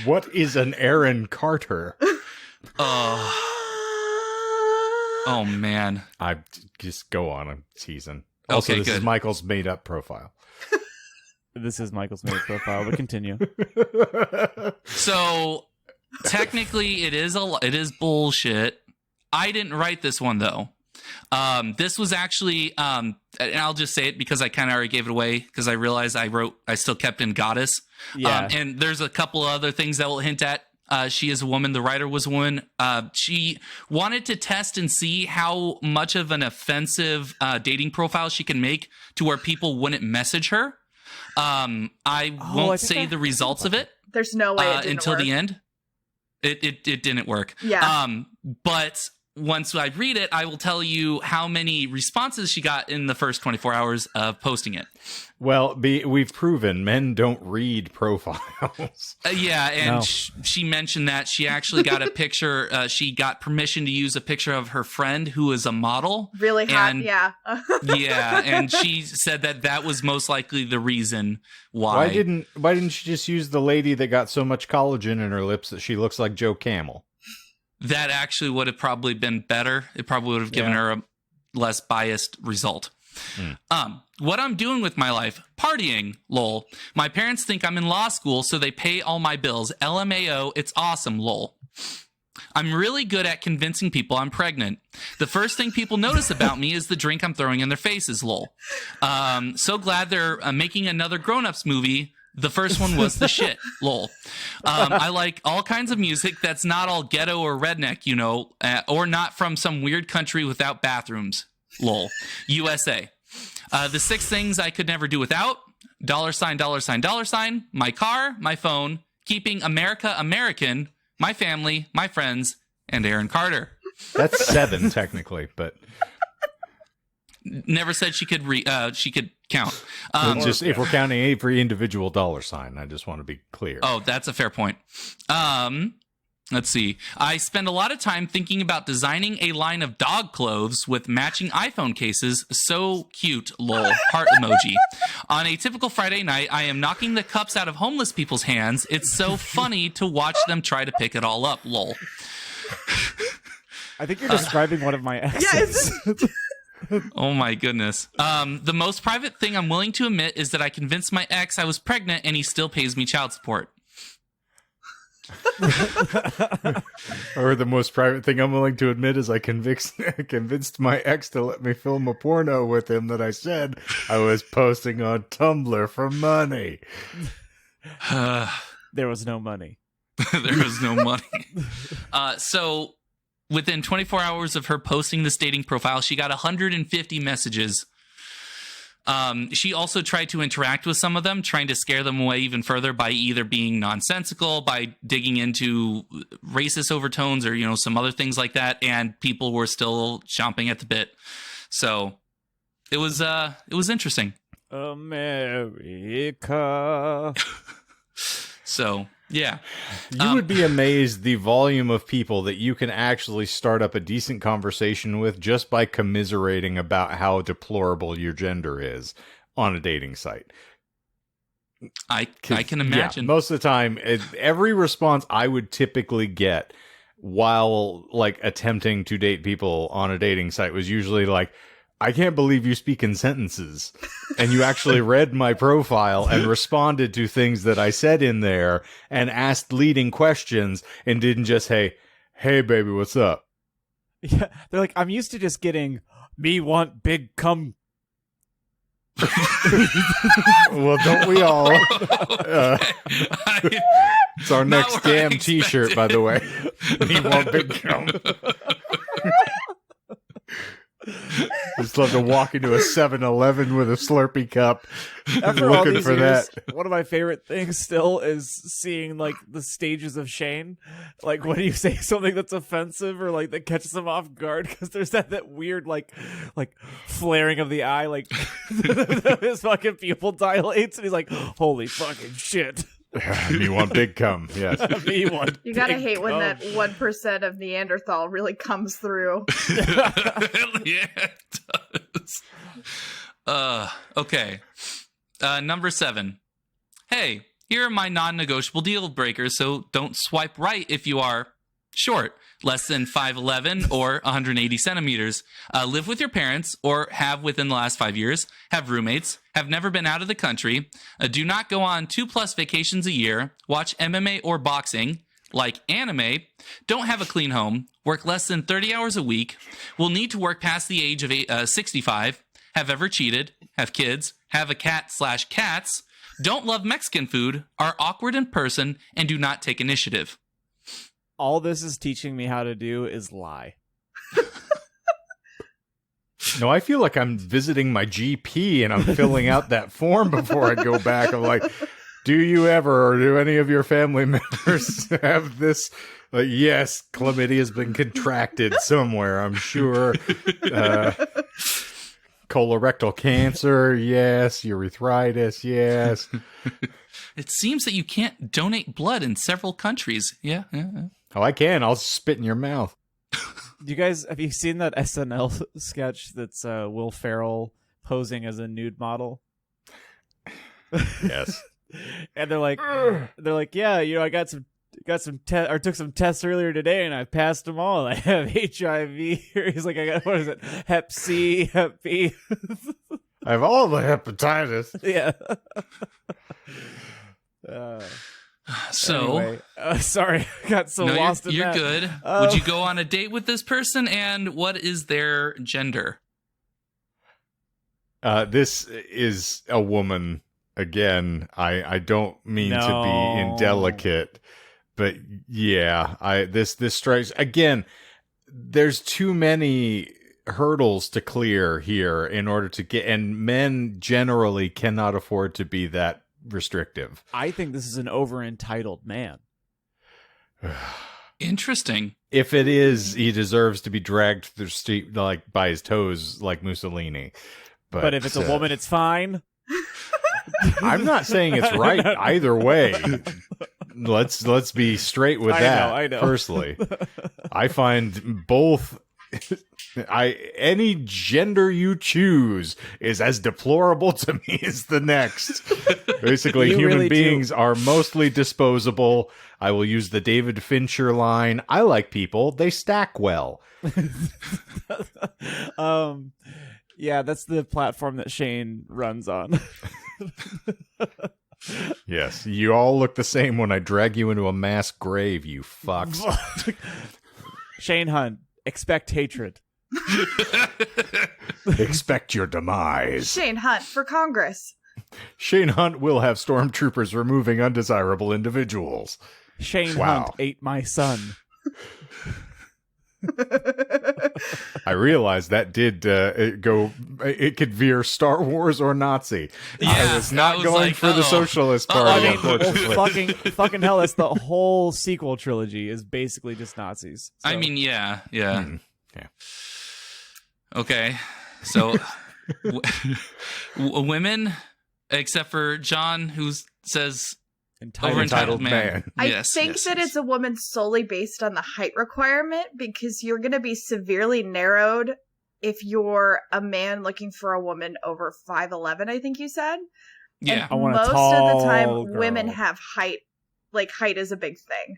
What is an Aaron Carter? Oh, man. I just go on. I'm teasing. Also, Okay, this is good. Michael's made-up profile. This is Michael's main profile, but continue. So technically, it is bullshit. I didn't write this one though. This was actually, and I'll just say it because I kind of already gave it away because I realized I still kept in goddess. Yeah. And there's a couple other things that will hint at. She is a woman. The writer was a woman. She wanted to test and see how much of an offensive dating profile she can make to where people wouldn't message her. I won't say the results of it. There's no way it didn't until work. the end. It didn't work. Yeah. But once I read it, I will tell you how many responses she got in the first 24 hours of posting it. Well, we've proven men don't read profiles. Yeah, and No. she mentioned that she actually got a picture. She got permission to use a picture of her friend who is a model. Really hot, and- yeah. Yeah, and she said that was most likely the reason why. Why didn't she just use the lady that got so much collagen in her lips that she looks like Joe Camel? That actually would have probably been better. It probably would have given her a less biased result. What I'm doing with my life, partying, lol. My parents think I'm in law school, so they pay all my bills. LMAO, it's awesome, lol. I'm really good at convincing people I'm pregnant. The first thing people notice about me is the drink I'm throwing in their faces, lol. So glad they're making another Grown-Ups movie. The first one was the shit, lol. I like all kinds of music that's not all ghetto or redneck, you know, or not from some weird country without bathrooms, lol. USA. The 6 things I could never do without: $, my car, my phone, keeping America American, my family, my friends, and Aaron Carter. That's 7 technically, but Never said she could count. it's just if we're counting every individual $, I just want to be clear. Oh, that's a fair point. Let's see. I spend a lot of time thinking about designing a line of dog clothes with matching iPhone cases. So cute, lol, heart emoji. On a typical Friday night, I am knocking the cups out of homeless people's hands. It's so funny to watch them try to pick it all up, lol. I think you're describing one of my exes. Oh my goodness. The most private thing I'm willing to admit is that I convinced my ex I was pregnant and he still pays me child support. Or the most private thing I'm willing to admit is I convinced my ex to let me film a porno with him that I said I was posting on Tumblr for money. There was no money. There was no money. So within 24 hours of her posting this dating profile, she got 150 messages. She also tried to interact with some of them, trying to scare them away even further by either being nonsensical, by digging into racist overtones, or, you know, some other things like that. And people were still chomping at the bit. So it was interesting. America. So yeah, You would be amazed the volume of people that you can actually start up a decent conversation with just by commiserating about how deplorable your gender is on a dating site. I can imagine. Yeah, most of the time, every response I would typically get while like attempting to date people on a dating site was usually like, I can't believe you speak in sentences. And you actually read my profile and responded to things that I said in there and asked leading questions and didn't just, hey baby, what's up? Yeah, they're like, I'm used to just getting me want big cum. Well, don't we all? It's our Not next where I damn t-shirt, by the way. Me want big cum. Just love to walk into a 7-Eleven with a Slurpee cup, After all looking these for years, that. one of my favorite things still is seeing like the stages of Shane. Like when you say something that's offensive or like that catches him off guard, because there's that weird like flaring of the eye, like his fucking pupil dilates, and he's like, "Holy fucking shit!" Me want big cum, yes. Me want You gotta big hate when cum. that 1% of Neanderthal really comes through. Yeah, it does. Okay. Number 7. Hey, here are my non-negotiable deal breakers, so don't swipe right if you are short, less than 5'11" or 180 centimeters, live with your parents or have within the last 5 years, have roommates, have never been out of the country, do not go on 2+ vacations a year, watch MMA or boxing, like anime, don't have a clean home, work less than 30 hours a week, will need to work past the age of 65, have ever cheated, have kids, have a cat/cats, don't love Mexican food, are awkward in person, and do not take initiative. All this is teaching me how to do is lie. No, I feel like I'm visiting my GP and I'm filling out that form before I go back. I'm like, do you ever, or do any of your family members have this? Like, yes, chlamydia has been contracted somewhere, I'm sure. Colorectal cancer, yes. Urethritis, yes. It seems that you can't donate blood in several countries. Yeah. Oh, I can. I'll spit in your mouth. You guys, have you seen that SNL sketch that's Will Ferrell posing as a nude model? Yes. And they're like, yeah, you know, I took some tests earlier today and I passed them all. I have HIV. He's like, I got, what is it? Hep C, Hep B. I have all the hepatitis. Yeah. So, anyway, sorry, I got so lost in you're that. good. Would you go on a date with this person, and what is their gender? This is a woman. Again, I don't mean to be indelicate, but yeah, this strikes again. There's too many hurdles to clear here in order to get, and men generally cannot afford to be that restrictive. I think this is an over-entitled man. Interesting. If it is, he deserves to be dragged through the street like by his toes, like Mussolini. But if it's a woman, it's fine. I'm not saying it's right either way. Let's be straight with that. I know. Firstly, I find both. Any gender you choose is as deplorable to me as the next. Basically, human really beings are mostly disposable. I will use the David Fincher line. I like people. They stack well. Yeah, that's the platform that Shane runs on. Yes, you all look the same when I drag you into a mass grave, you fucks. Shane Hunt, expect hatred. Expect your demise. Shane Hunt for Congress. Shane Hunt will have stormtroopers removing undesirable individuals. Shane Hunt ate my son. I realized that did it could veer Star Wars or Nazi. Yeah, I was not going for the Socialist Party, unfortunately. Fucking hell, that's the whole sequel trilogy is basically just Nazis. So. I mean, yeah. Yeah. Okay, so women, except for John, who says over-entitled man. I think that it's a woman solely based on the height requirement, because you're going to be severely narrowed if you're a man looking for a woman over 5'11", I think you said. Yeah. And I want a most tall of the time, girl. women have height. Like, height is a big thing.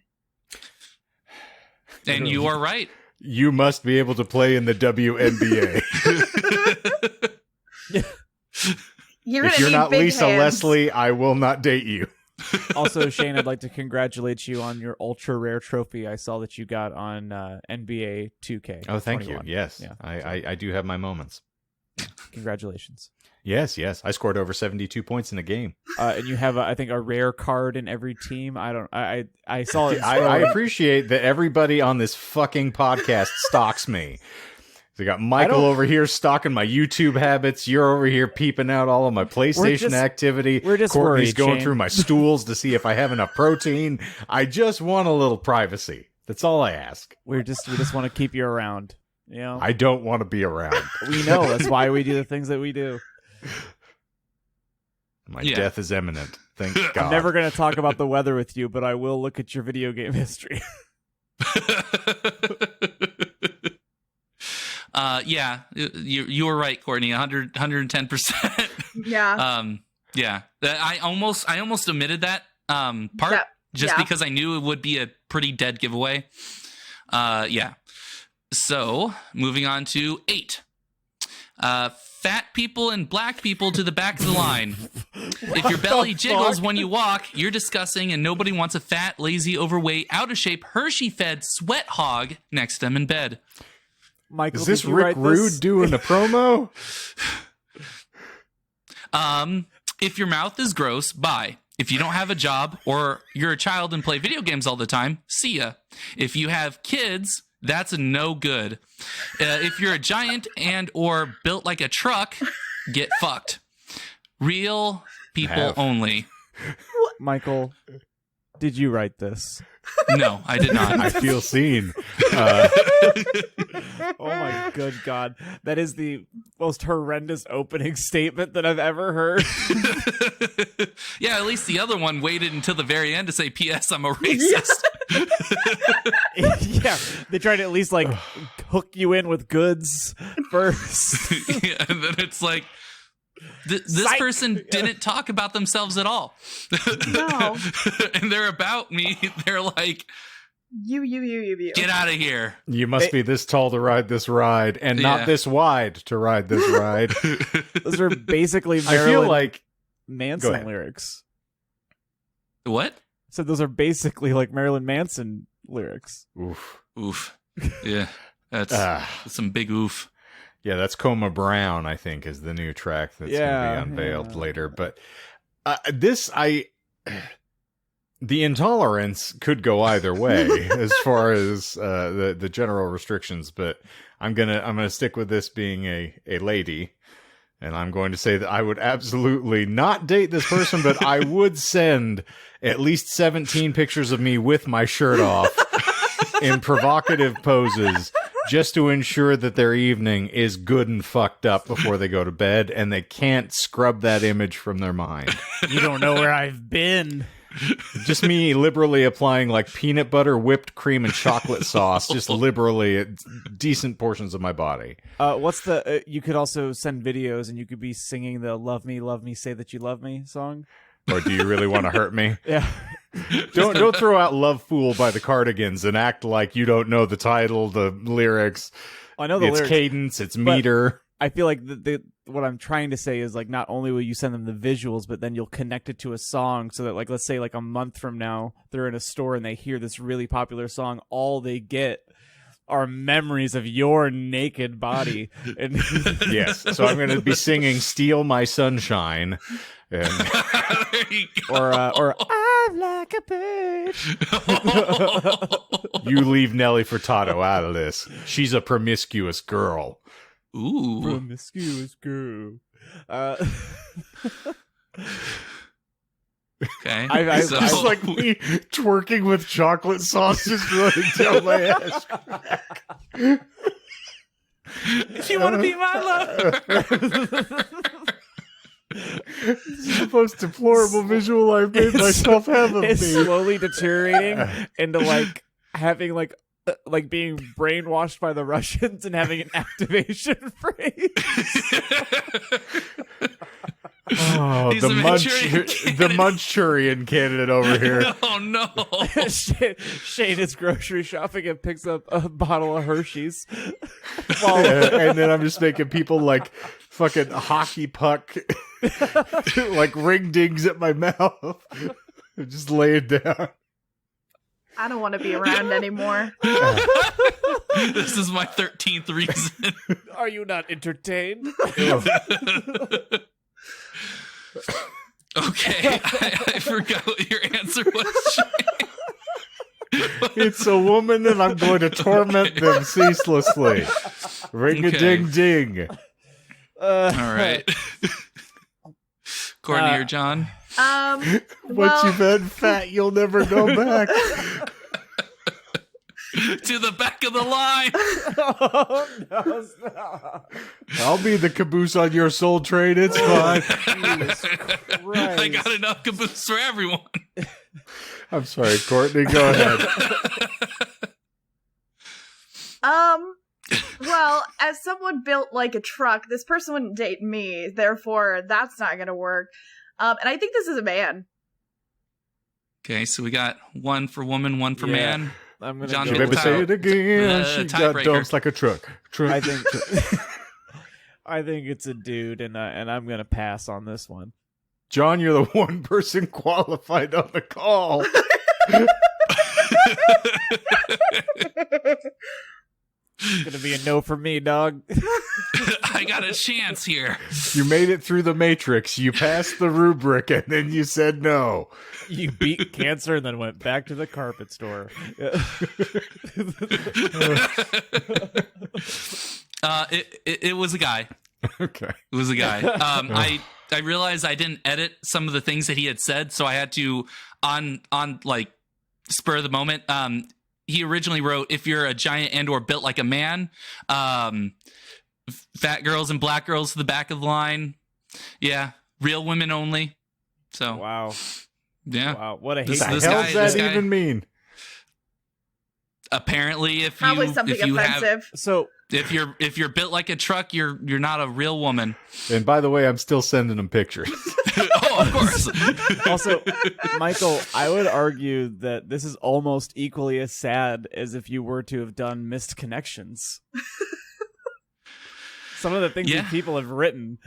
And you are right. You must be able to play in the WNBA. If you're not Lisa Leslie, I will not date you. Also, Shane, I'd like to congratulate you on your ultra rare trophy I saw that you got on NBA 2K. Oh, thank 21. you. Yes, Yeah. I do have my moments. Congratulations. Yes. I scored over 72 points in a game. And you have, I think, a rare card in every team. I saw it. I appreciate that everybody on this fucking podcast stalks me. So I got Michael over here stalking my YouTube habits. You're over here peeping out all of my PlayStation activity. We're just Courtney's worried, going Shane. through my stools to see if I have enough protein. I just want a little privacy. That's all I ask. We just want to keep you around. You know, I don't want to be around. we know that's why we do the things that we do. My death is imminent. Thank God. I'm never going to talk about the weather with you, but I will look at your video game history. Yeah, you were right, Courtney. 110%. Yeah. Yeah. I almost omitted that part because I knew it would be a pretty dead giveaway. Yeah. So moving on to 8. Fat people and black people to the back of the line. If your belly jiggles when you walk, you're disgusting and nobody wants a fat, lazy, overweight, out of shape, Hershey-fed sweat hog next to them in bed. Michael, is this did you Rick write Rude this? doing a promo? If your mouth is gross, bye. If you don't have a job or you're a child and play video games all the time, see ya. If you have kids, that's a no good. If you're a giant and or built like a truck, get fucked. Real people only. Michael, did you write this? No, I did not. I feel seen. Oh my good God. That is the most horrendous opening statement that I've ever heard. Yeah, at least the other one waited until the very end to say, P.S. I'm a racist. Yeah, they tried to at least like hook you in with goods first. Yeah, and then it's like, this Psych. person didn't talk about themselves at all. No. And they're about me. They're like, You. get out of here. You must be this tall to ride this ride, and not this wide to ride this ride. Those are basically I feel Marilyn like Manson lyrics. What? So those are basically like Marilyn Manson lyrics. Oof. Yeah, that's some big oof. Yeah, that's Coma Brown, I think, is the new track that's going to be unveiled later. But the intolerance could go either way as far as the general restrictions. But I'm gonna stick with this being a lady, and I'm going to say that I would absolutely not date this person, but I would send at least 17 pictures of me with my shirt off in provocative poses, just to ensure that their evening is good and fucked up before they go to bed, and they can't scrub that image from their mind. You don't know where I've been. Just me liberally applying like peanut butter, whipped cream, and chocolate sauce, just liberally at decent portions of my body. What's the? You could also send videos, and you could be singing the "Love Me, Say That You Love Me" song. Or do you really want to hurt me? Yeah. Don't throw out "Love Fool" by the Cardigans and act like you don't know the title, the lyrics. I know the it's lyrics. Cadence, it's meter. I feel like what I'm trying to say is like not only will you send them the visuals, but then you'll connect it to a song so that like let's say like a month from now they're in a store and they hear this really popular song, all they get are memories of your naked body. And Yes, so I'm going to be singing "Steal My Sunshine," and There you go. or I'm like a bird. you leave Nelly Furtado out of this. She's a promiscuous girl. Ooh. Promiscuous girl. Okay. It's just like me twerking with chocolate sauce just running down my ass. If you want to be my lover. This is the most deplorable visual I've made myself have of It's me. slowly deteriorating into like having like being brainwashed by the Russians and having an activation phrase. Oh, He's the a Manchurian candidate. Manchurian candidate over here. Oh no. Shane is grocery shopping and picks up a bottle of Hershey's. And then I'm just making people like fucking hockey puck, like ring dings at my mouth. Just lay it down. I don't want to be around anymore. This is my 13th reason. Are you not entertained? Okay, I forgot what your answer was, Shane. It's a woman, and I'm going to torment them ceaselessly. Ring a ding ding. All right. Courtney or John? Once you've had fat, you'll never go back. To the back of the line. Oh, no, stop. I'll be the caboose on your soul train. It's fine. Jesus Christ. I got enough caboose for everyone. I'm sorry, Courtney. Go ahead. Well, as someone built like a truck, this person wouldn't date me, therefore that's not gonna work. And I think this is a man. Okay, so we got one for woman, one for man. I'm gonna John go Baby, Title- say it again. She got tiebreaker. dumps like a truck. I think I think it's a dude, and I'm gonna pass on this one. John, you're the one person qualified on the call. It's gonna be a no for me, dog. I got a chance here. You made it through the Matrix. You passed the rubric, and then you said no. You beat cancer and then went back to the carpet store. It was a guy. Okay. It was a guy. I realized I didn't edit some of the things that he had said, so I had to on like spur of the moment. He originally wrote, "If you're a giant and or built like a man, fat girls and black girls to the back of the line. Yeah, real women only." So Wow. yeah. Wow. What a This- hate. What this the hell guy- does this that guy- even mean? Apparently, if Probably you something if you have offensive. So if you're built like a truck, you're not a real woman. And by the way, I'm still sending them pictures. Oh, of course. also, Michael, I would argue that this is almost equally as sad as if you were to have done missed connections. Some of the things Yeah. that people have written.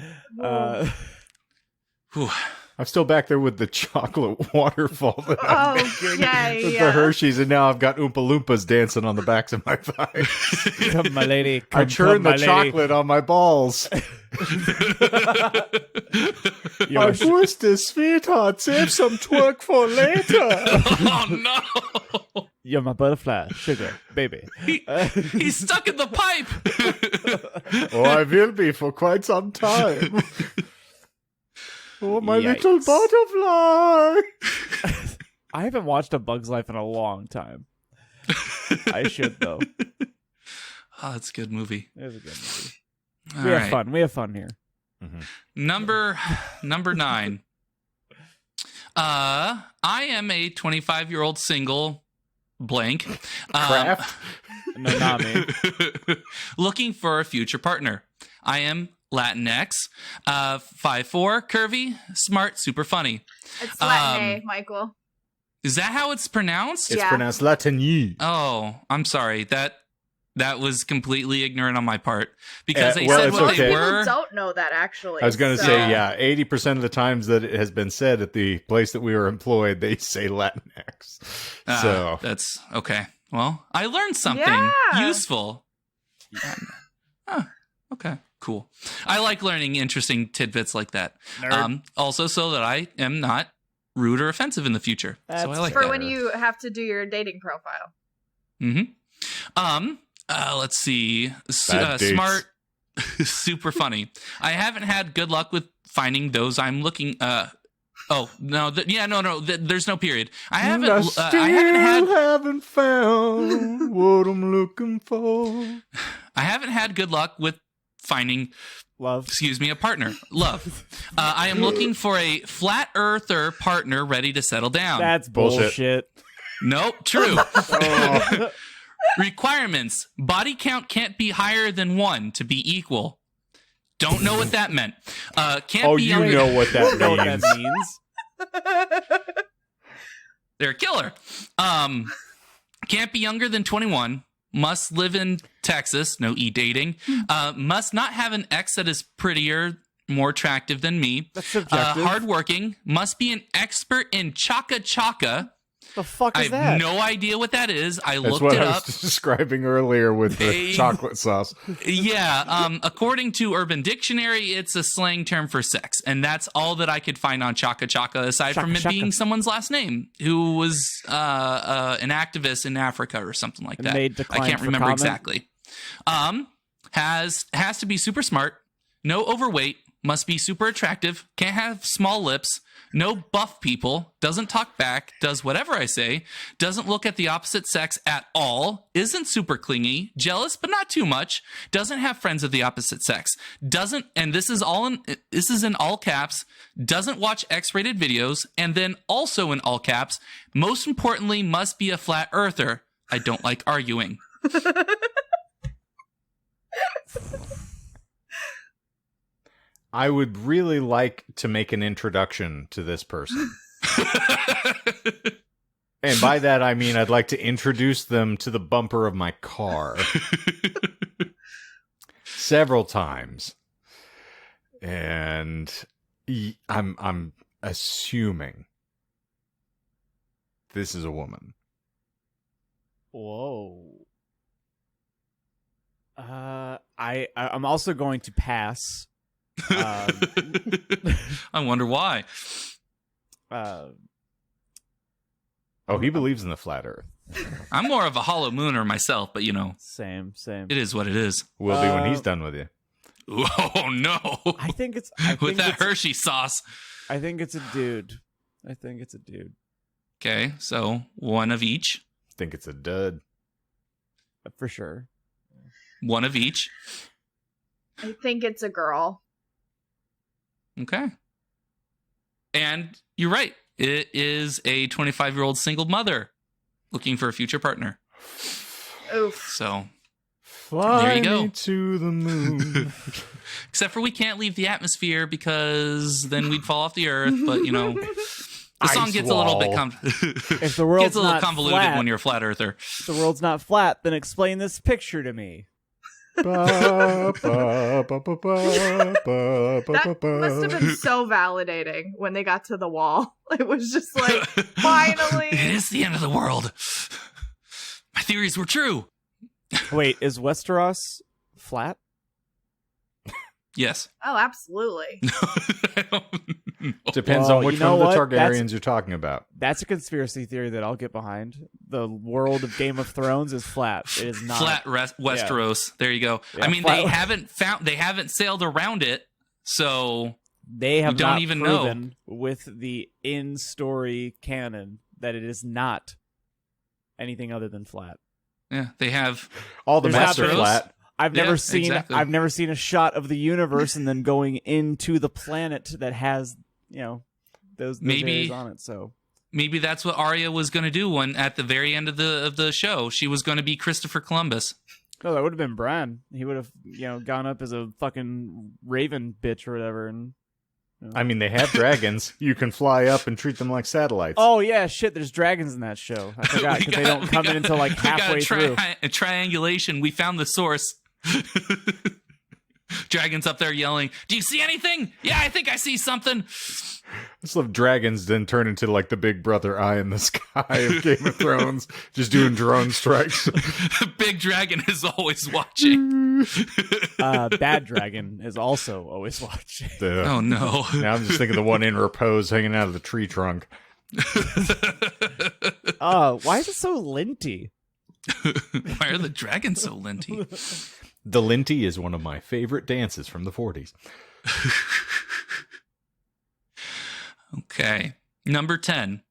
Whew. I'm still back there with the chocolate waterfall that I'm Oh, making yeah, with yeah. the Hershey's, and now I've got Oompa Loompas dancing on the backs of my thighs. Come, my lady. I Come, churned my the lady. chocolate on my balls. You're I a sh- pushed this, sweetheart. Save some twerk for later. Oh no! You're my butterfly, sugar, baby. He's stuck in the pipe. Oh, I will be for quite some time. Oh, my little Yikes. butterfly. I haven't watched A Bug's Life in a long time. I should, though. Oh, that's a good movie. It was a good movie. All We have right. fun. We have fun here. Number 9. I am a 25-year-old single blank. Craft. Nanami. Looking for a future partner. I am Latinx, 5'4", curvy, smart, super funny. It's Latin, Michael. Is that how it's pronounced? It's Yeah. pronounced Latiny. Oh, I'm sorry. That was completely ignorant on my part because they well, said it's what Most they okay. people were. don't know that, actually. I was going to so- say, yeah, 80% of the times that it has been said at the place that we were employed, they say Latinx. So, That's okay. Well, I learned something Yeah. useful. Okay, cool. I like learning interesting tidbits like that. Nerd. Also, so that I am not rude or offensive in the future. So I That's like For that. when you have to do your dating profile. Mm-hmm. Let's see. Bad dates. Smart, super funny. I haven't had good luck with finding those I'm looking. Oh no, no. There's no period. I haven't. I I still haven't had. found what I'm looking for. I haven't had good luck with finding. Love. Excuse me, a partner. Love. I am looking for a flat earther partner ready to settle down. That's Bullshit. bullshit. Nope, true. Oh. Requirements. Body count can't be higher than 1 to be equal. Don't know what that meant. Can't Oh, be you younger. know what that Know what means. that means? They're a killer. Can't be younger than 21. Must live in Texas. No e-dating. Must not have an ex that is prettier, more attractive than me. That's subjective. Hardworking. Must be an expert in chaka chaka. The fuck I is have that? no idea what that is. I That's looked what it I up. was describing earlier with the Hey. chocolate sauce. Yeah, according to Urban Dictionary, it's a slang term for sex, and that's all that I could find on Chaka Chaka, aside from it Chaka being Chaka. someone's last name, who was an activist in Africa or something like And that. made I decline can't for remember comment? exactly. Has to be super smart, no overweight, must be super attractive, can't have small lips, no buff people, doesn't talk back, does whatever I say, doesn't look at the opposite sex at all, isn't super clingy, jealous but not too much, doesn't have friends of the opposite sex, doesn't, and this is in all caps, doesn't watch X-rated videos, and then also in all caps, most importantly, must be a flat earther. I don't like arguing. I would really like to make an introduction to this person. And by that, I mean I'd like to introduce them to the bumper of my car. Several times. And I'm assuming this is a woman. Whoa. I'm also going to pass. I wonder why. Oh, he believes in the flat Earth. I'm more of a hollow mooner myself, but Same. it is what it is. Will be when he's done with you. Oh no! I think it's with that Hershey sauce. I think it's a dude. Okay, so one of each. Think it's a dud. For sure. One of each. I think it's a girl. Okay. And you're right. It is a 25-year-old single mother looking for a future partner. Oof. So Fly there you go. me to the moon. Except for we can't leave the atmosphere because then we'd fall off the earth. But the song Ice gets a little bit wall. If the world's gets a little not convoluted flat, when you're a flat earther. if the world's not flat, then explain this picture to me. Ba, ba, ba, ba, ba, ba, That ba, must have ba. been so validating when they got to the wall. It was just like, finally. It is the end of the world. My theories were true. Wait, is Westeros flat? Yes. Oh, absolutely. I don't know. Depends Well, on which you know one of the what? Targaryens you're talking about. That's a conspiracy theory that I'll get behind. The world of Game of Thrones is flat. It is not Flat Westeros. There you go. Yeah, I mean, flat- they haven't sailed around it, so They have We don't not even know. proven with the in-story canon that it is not anything other than flat. yeah, they have. All the There's maps are Westeros. flat. I've Yeah, never seen exactly. I've never seen a shot of the universe and then going into the planet that has, those Maybe- areas on it. So Maybe that's what Arya was going to do when at the very end of the show. She was going to be Christopher Columbus. no, that would have been Bran. He would have, gone up as a fucking raven bitch or whatever. And I mean, they have dragons. You can fly up and treat them like satellites. oh yeah, shit. There's dragons in that show. I forgot because they don't come in until like halfway we got through. a triangulation. We found the source. Dragons up there yelling, "Do you see anything? Yeah, I think I see something." I just love dragons then turn into like the big brother eye in the sky of Game of Thrones, just doing drone strikes. Big dragon is always watching. Bad dragon is also always watching. Oh no. Now I'm just thinking the one in repose hanging out of the tree trunk. Why is it so linty? Why are the dragons so linty? The linty is one of my favorite dances from the 40s. Okay. Number 10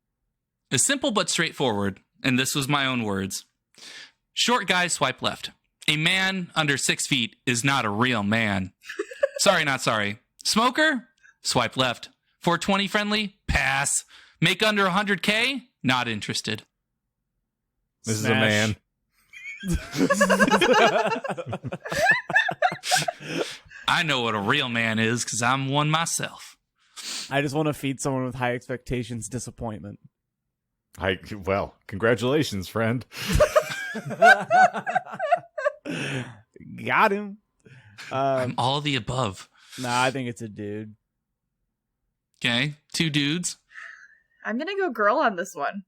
is simple but straightforward, and this was my own words. Short guy swipe left. A man under 6 feet is not a real man. Sorry, not sorry. Smoker? Swipe left. 420 friendly? Pass. Make under 100K? Not interested. This is a Smash. man. I know what a real man is because I'm one myself. I just want to feed someone with high expectations disappointment. Well, congratulations, friend. Got him. I'm all the above. Nah, I think it's a dude. Okay. 2 dudes. I'm going to go girl on this one.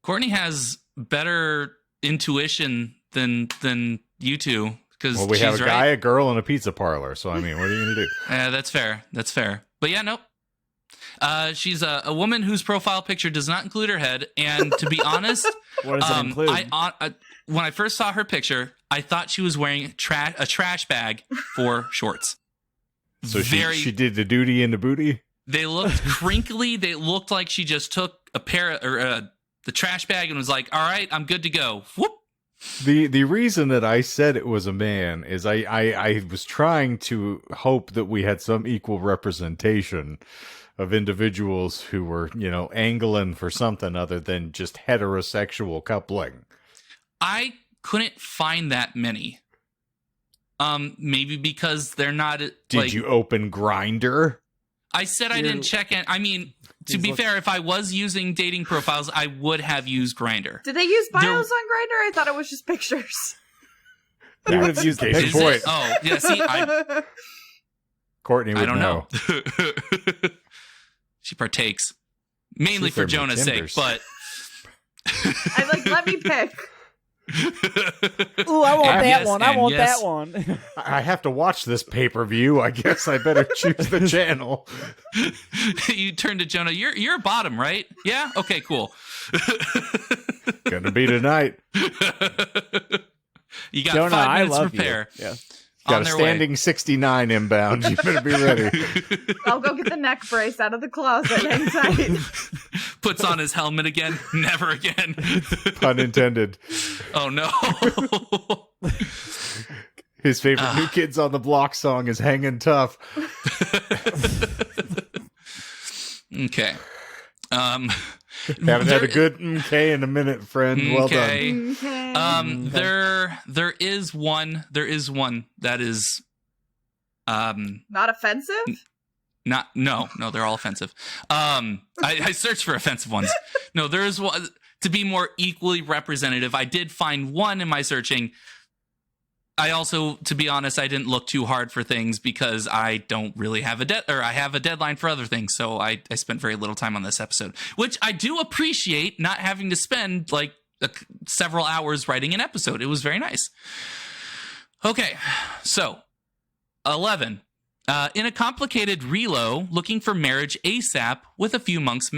Courtney has better intuition than you two because Well, we she's have a right. guy, a girl, and a pizza parlor. So, I mean, what are you going to do? Yeah, that's fair. That's fair. But yeah, nope. She's a woman whose profile picture does not include her head. And to be honest, What does it include? when I first saw her picture, I thought she was wearing a trash bag for shorts. So she did the duty in the booty? They looked crinkly. They looked like she just took a pair or the trash bag and was like, "All right, I'm good to go." Whoop. The reason that I said it was a man is I was trying to hope that we had some equal representation of individuals who were, angling for something other than just heterosexual coupling. I couldn't find that many. Maybe because they're not. Did you open Grindr? I said I didn't check in. I mean, to be fair, if I was using dating profiles, I would have used Grindr. Did they use bios on Grindr? I thought it was just pictures. You would have used the Case in picture. point. Is it? Oh, yeah. See, Courtney would I don't know. She partakes. Mainly She's for there Jonah's sake, timbers. but... I'm like, let me pick. Ooh, I want And that yes, one. I and want yes. that one. I have to watch this pay-per-view. I guess I better choose the channel. You turn to Jonah. You're bottom, right? Yeah? Okay, cool. Gonna be tonight. You got Jonah, 5 I minutes to love prepare. you. Yeah. Got On a their standing 69 inbound. You better be ready. I'll go get the neck brace out of the closet. Hang tight. Puts on his helmet again. Never again. Pun intended. Oh, no. His favorite New Kids on the Block song is Hangin' Tough. Okay. Haven't had a good MK in a minute, friend. Well done. Okay. There is one that is Not offensive? no, they're all offensive. I searched for offensive ones. No, there is one to be more equally representative. I did find one in my searching. I also, to be honest, I didn't look too hard for things because I don't really have I have a deadline for other things. So I spent very little time on this episode, which I do appreciate, not having to spend like several hours writing an episode. It was very nice. Okay, so 11. In a complicated relo, looking for marriage ASAP with a few months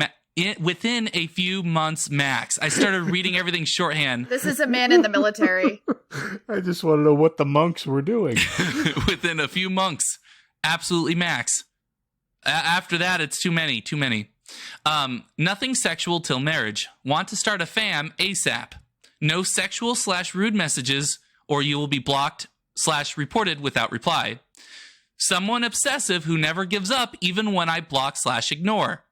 within a few months max. I started reading everything shorthand. This is a man in the military. I just want to know what the monks were doing. Within a few months. Absolutely max. After that, it's too many. Nothing sexual till marriage. Want to start a fam ASAP. No sexual/rude messages or you will be blocked/reported without reply. Someone obsessive who never gives up even when I block/ignore.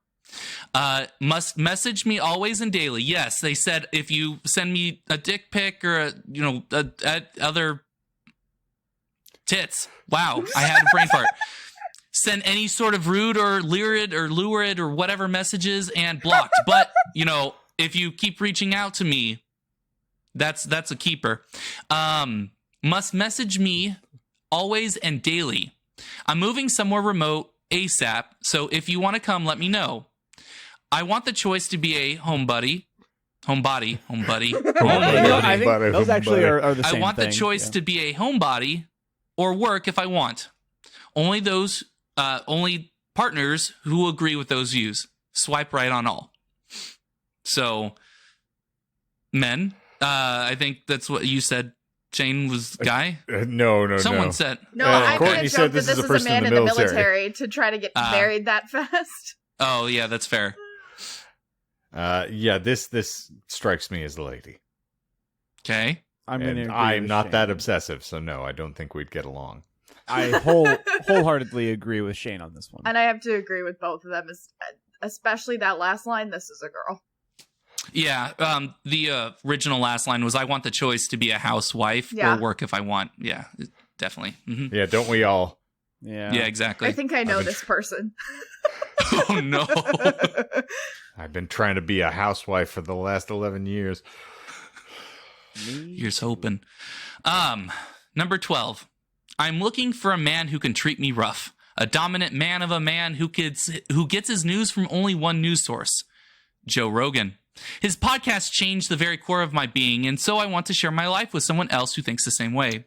Must message me always and daily. Yes, they said if you send me a dick pic or other tits. Wow, I had a brain fart. Send any sort of rude or lurid or whatever messages and blocked. But if you keep reaching out to me, that's a keeper. Must message me always and daily. I'm moving somewhere remote ASAP, so if you want to come, let me know. I want the choice to be a homebody. I think those actually are the same I want thing. the choice to be a homebody or work if I want. Only partners who agree with those views. Swipe right on all. So, men, I think that's what you said. Shane was guy. No. Someone said. No, I'm Courtney going to said joke that this this is a is a person man in the military. to try to get married that fast. Oh yeah, that's fair. Yeah, this strikes me as the lady. Okay. I'm not that obsessive, so no, I don't think we'd get along. I wholeheartedly agree with Shane on this one. And I have to agree with both of them, especially that last line, this is a girl. Yeah, the original last line was, I want the choice to be a housewife or work if I want. Yeah, definitely. Mm-hmm. Yeah, don't we all? Yeah, exactly. I think I know this person. Oh, no. I've been trying to be a housewife for the last 11 years. Here's hoping. Number 12. I'm looking for a man who can treat me rough. A dominant man of a man who gets his news from only one news source. Joe Rogan. His podcast changed the very core of my being, and so I want to share my life with someone else who thinks the same way.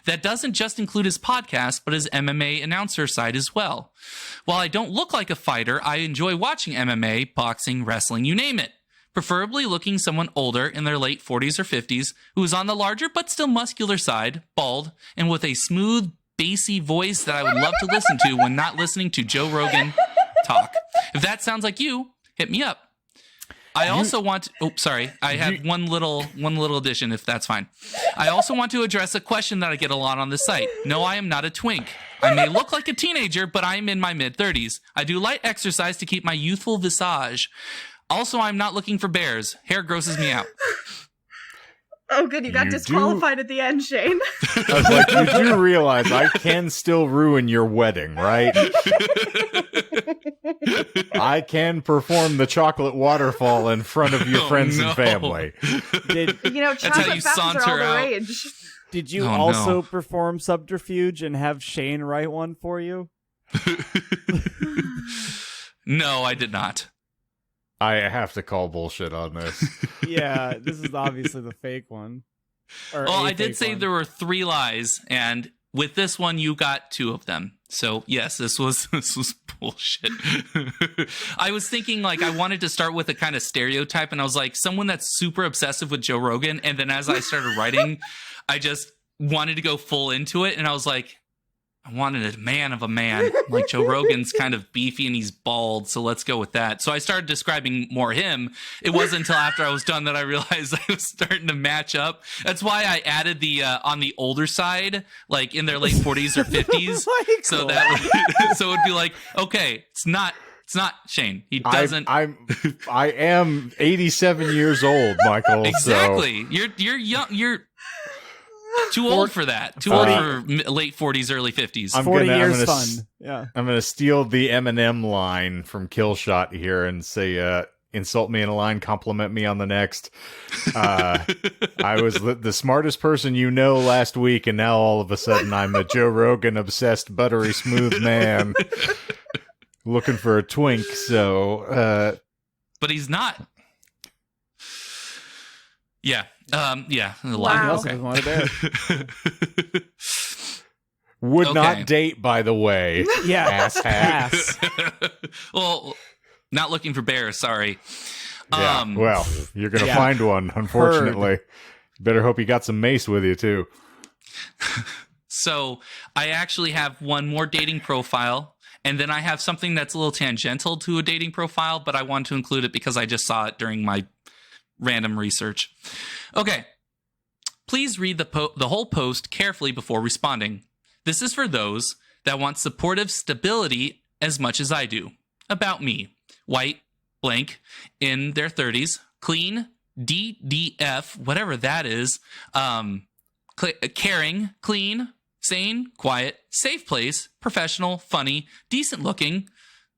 That doesn't just include his podcast, but his MMA announcer side as well. While I don't look like a fighter, I enjoy watching MMA, boxing, wrestling, you name it. Preferably looking someone older in their late 40s or 50s, who is on the larger but still muscular side, bald, and with a smooth, bassy voice that I would love to listen to when not listening to Joe Rogan talk. If that sounds like you, hit me up. I also want... I had one little addition, if that's fine. I also want to address a question that I get a lot on the site. No, I am not a twink. I may look like a teenager, but I am in my mid-30s. I do light exercise to keep my youthful visage. Also, I'm not looking for bears. Hair grosses me out. Oh, good. You got disqualified at the end, Shane. I was like, you do realize I can still ruin your wedding, right? I can perform the chocolate waterfall in front of your friends and family. Chocolate fountains are all the rage. Did you also perform subterfuge and have Shane write one for you? No, I did not. I have to call bullshit on this. Yeah, this is obviously the fake one. Or Well, a I did fake say one. there were 3 lies, and with this one, you got 2 of them. So yes, this was bullshit. I was thinking like I wanted to start with a kind of stereotype, and I was like someone that's super obsessive with Joe Rogan. And then as I started writing, I just wanted to go full into it, and I was like, I wanted a man of a man. Like Joe Rogan's kind of beefy and he's bald, so let's go with that. So I started describing more him. It wasn't until after I was done that I realized I was starting to match up. That's why I added the on the older side, like in their late 40s or 50s. So that would, so it would be like, okay, it's not Shane. He doesn't. I am 87 years old, Michael. Exactly. So. You're young. You're too old for that. Too old for late 40s, early 50s. 40 years fun. Yeah. I'm going to steal the Eminem line from Killshot here and say, insult me in a line, compliment me on the next. I was the smartest person you know last week, and now all of a sudden I'm a Joe Rogan obsessed, buttery smooth man looking for a twink. So, but he's not. Yeah. Yeah. A Wow. lot. Also Okay. wanted there. would Okay. not date, by the way. Yeah. Asshat. Pass. Well, not looking for bears. Sorry. Yeah, well, you're going to Yeah. find one, unfortunately. Better hope you got some mace with you, too. So I actually have one more dating profile, and then I have something that's a little tangential to a dating profile, but I want to include it because I just saw it during my random research. Okay. Please read the whole post carefully before responding. This is for those that want supportive stability as much as I do. About me. White, blank, in their 30s, clean, DDF, whatever that is, caring, clean, sane, quiet, safe place, professional, funny, decent looking.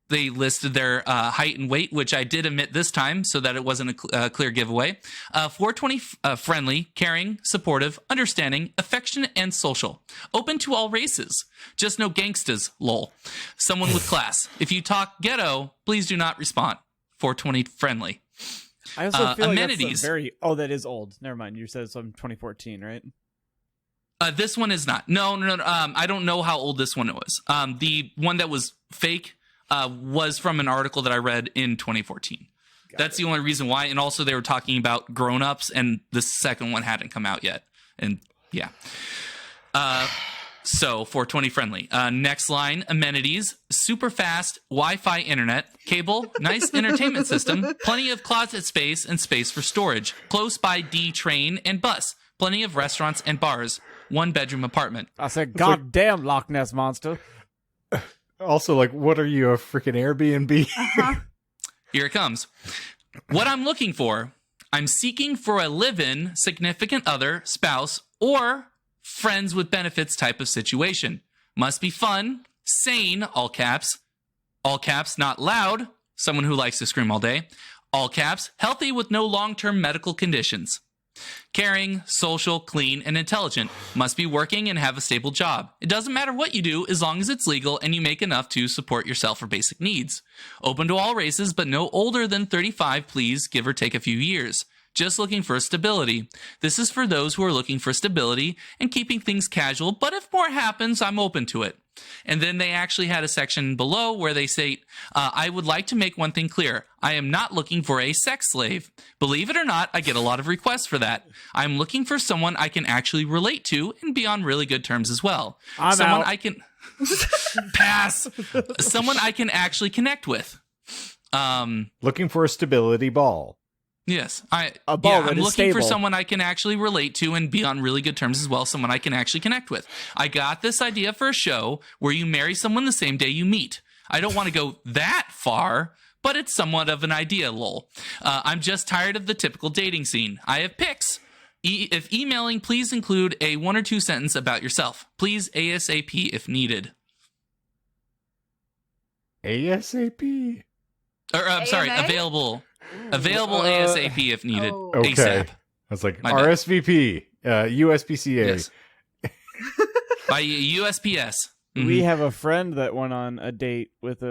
They listed their height and weight, which I did omit this time so that it wasn't a clear giveaway. 420 friendly, caring, supportive, understanding, affectionate, and social. Open to all races. Just no gangstas, lol. Someone with class. If you talk ghetto, please do not respond. 420 friendly. I also feel like amenities. that's a very... Oh, that is old. Never mind. You said it's from 2014, right? This one is not. No. I don't know how old this one was. The one that was fake was from an article that I read in 2014. That's the only reason why. And also they were talking about grown-ups, and the second one hadn't come out yet. And yeah. So 420 friendly. Next line, amenities, super fast Wi-Fi internet, cable, nice entertainment system, plenty of closet space and space for storage, close by D train and bus, plenty of restaurants and bars, 1-bedroom apartment. I said, God damn Loch Ness Monster. Also, like, what are you, a freaking Airbnb? Here it comes. What I'm looking for, I'm seeking for a live-in, significant other, spouse, or friends with benefits type of situation. Must be fun, sane, all caps, not loud, someone who likes to scream all day, all caps, healthy with no long-term medical conditions. Caring, social, clean, and intelligent. Must be working and have a stable job. It doesn't matter what you do as long as it's legal and you make enough to support yourself for basic needs. Open to all races, but no older than 35, please, give or take a few years. Just looking for stability. This is for those who are looking for stability and keeping things casual, but if more happens, I'm open to it. And then they actually had a section below where they say, I would like to make one thing clear. I am not looking for a sex slave. Believe it or not, I get a lot of requests for that. I'm looking for someone I can actually relate to and be on really good terms as well. Someone I can pass. Someone I can actually connect with. Looking for a stability ball. Yes, A ball I'm that is looking stable. for someone I can actually relate to and be on really good terms as well, someone I can actually connect with. I got this idea for a show where you marry someone the same day you meet. I don't want to go that far, but it's somewhat of an idea, lol. I'm just tired of the typical dating scene. I have pics. If emailing, please include a 1 or 2 sentence about yourself. Please ASAP if needed. ASAP? Or, I'm sorry, AMA? available ASAP if needed. Oh. Okay. ASAP. I was like, My bad. RSVP, USPCA. Yes. By USPS. We have a friend that went on a date with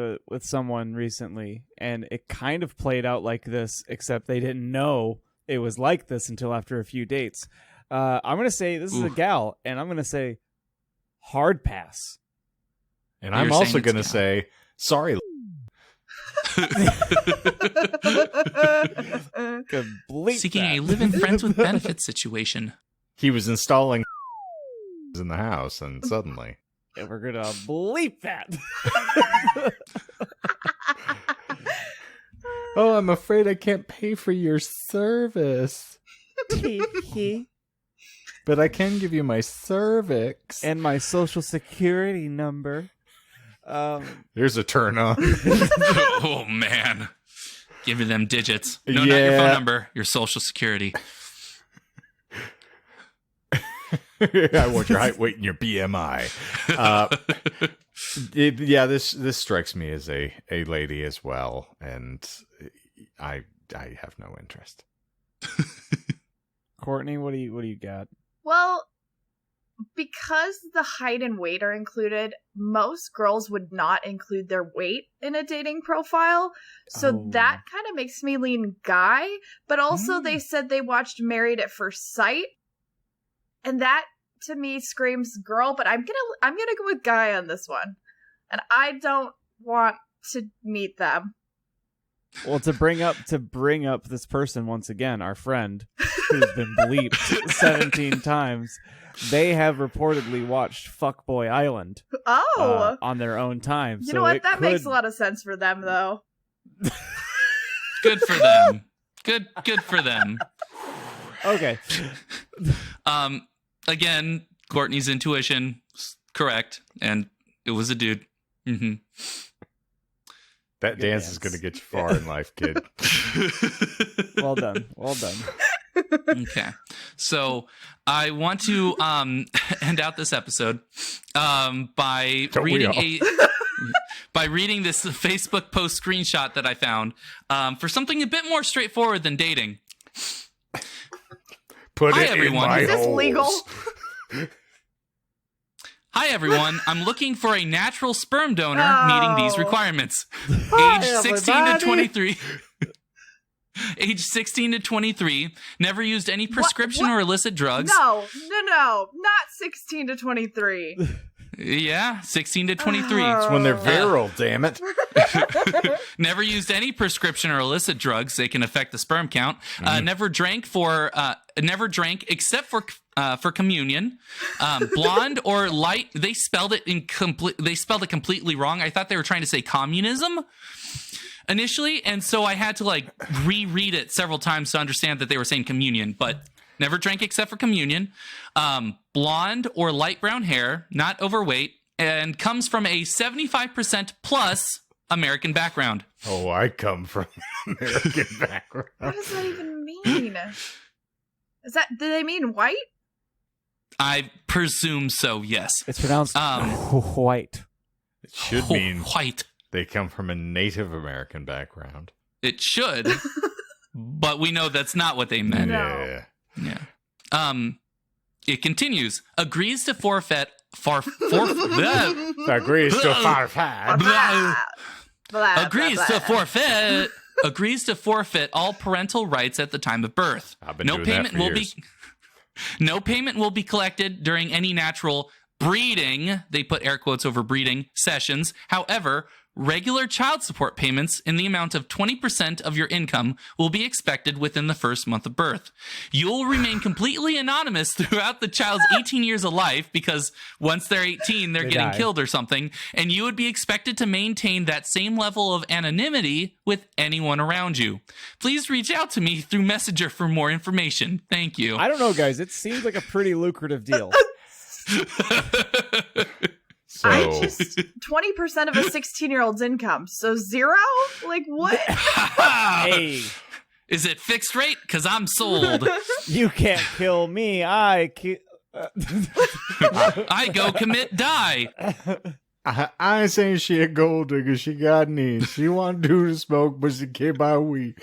someone recently, and it kind of played out like this, except they didn't know it was like this until after a few dates. I'm going to say this is a gal, and I'm going to say hard pass. And I'm also going to say, sorry. Seeking a live-in friends with benefits situation. He was installing in the house, and suddenly... And we're going to bleep that. Oh, I'm afraid I can't pay for your service. But I can give you my cervix. And my social security number. Here's a turn on. Oh, man. Give me them digits. No, not your phone number. Your social security. I want your height, weight, and your BMI. This strikes me as a lady as well, and I have no interest. Courtney, what do you got? Well, because the height and weight are included, most girls would not include their weight in a dating profile. So that kind of makes me lean guy. But also they said they watched Married at First Sight. And that to me screams girl, but I'm gonna go with guy on this one. And I don't want to meet them. Well, to bring up this person once again, our friend who's been bleeped 17 times, they have reportedly watched Fuckboy Island on their own time. You know what? That makes a lot of sense for them, though. Good for them. Good for them. Okay. Again, Courtney's intuition correct, and it was a dude. Mm-hmm. That dance is going to get you far in life, kid. Well done. Okay. So I want to end out this episode by reading this Facebook post screenshot that I found for something a bit more straightforward than dating. Hi, everyone. Is this legal? Hi, everyone. I'm looking for a natural sperm donor meeting these requirements. Age 16 to 23. Age 16 to 23. Never used any prescription or illicit drugs. No. Not 16 to 23. Yeah, 16 to 23. It's when they're virile, damn it. Never used any prescription or illicit drugs. They can affect the sperm count. Never drank except for communion. Blonde or light. They spelled it completely wrong. I thought they were trying to say communism initially, and so I had to reread it several times to understand that they were saying communion, but never drank except for communion. Blonde or light brown hair, not overweight, and comes from a 75% plus American background. Oh, I come from American background. What does that even mean? Do they mean white? I presume so, yes. It's pronounced white. It should mean white. They come from a Native American background. It should, but we know that's not what they meant. No. Yeah. It continues. Agrees to forfeit. Agrees to forfeit. Agrees to forfeit all parental rights at the time of birth. I've been doing that for years. No payment will be collected during any natural breeding, they put air quotes over breeding, sessions. However, regular child support payments in the amount of 20% of your income will be expected within the first month of birth. You'll remain completely anonymous throughout the child's 18 years of life because once they're 18, they're getting killed or something, and you would be expected to maintain that same level of anonymity with anyone around you. Please reach out to me through Messenger for more information. Thank you. I don't know, guys. It seems like a pretty lucrative deal. So, 20% of a 16-year-old's income. So 0? Like what? Hey. Is it fixed rate? Because I'm sold. You can't kill me. I go commit die. I ain't saying she a gold digger. She got needs. She want to do the smoke, but she can't buy weed.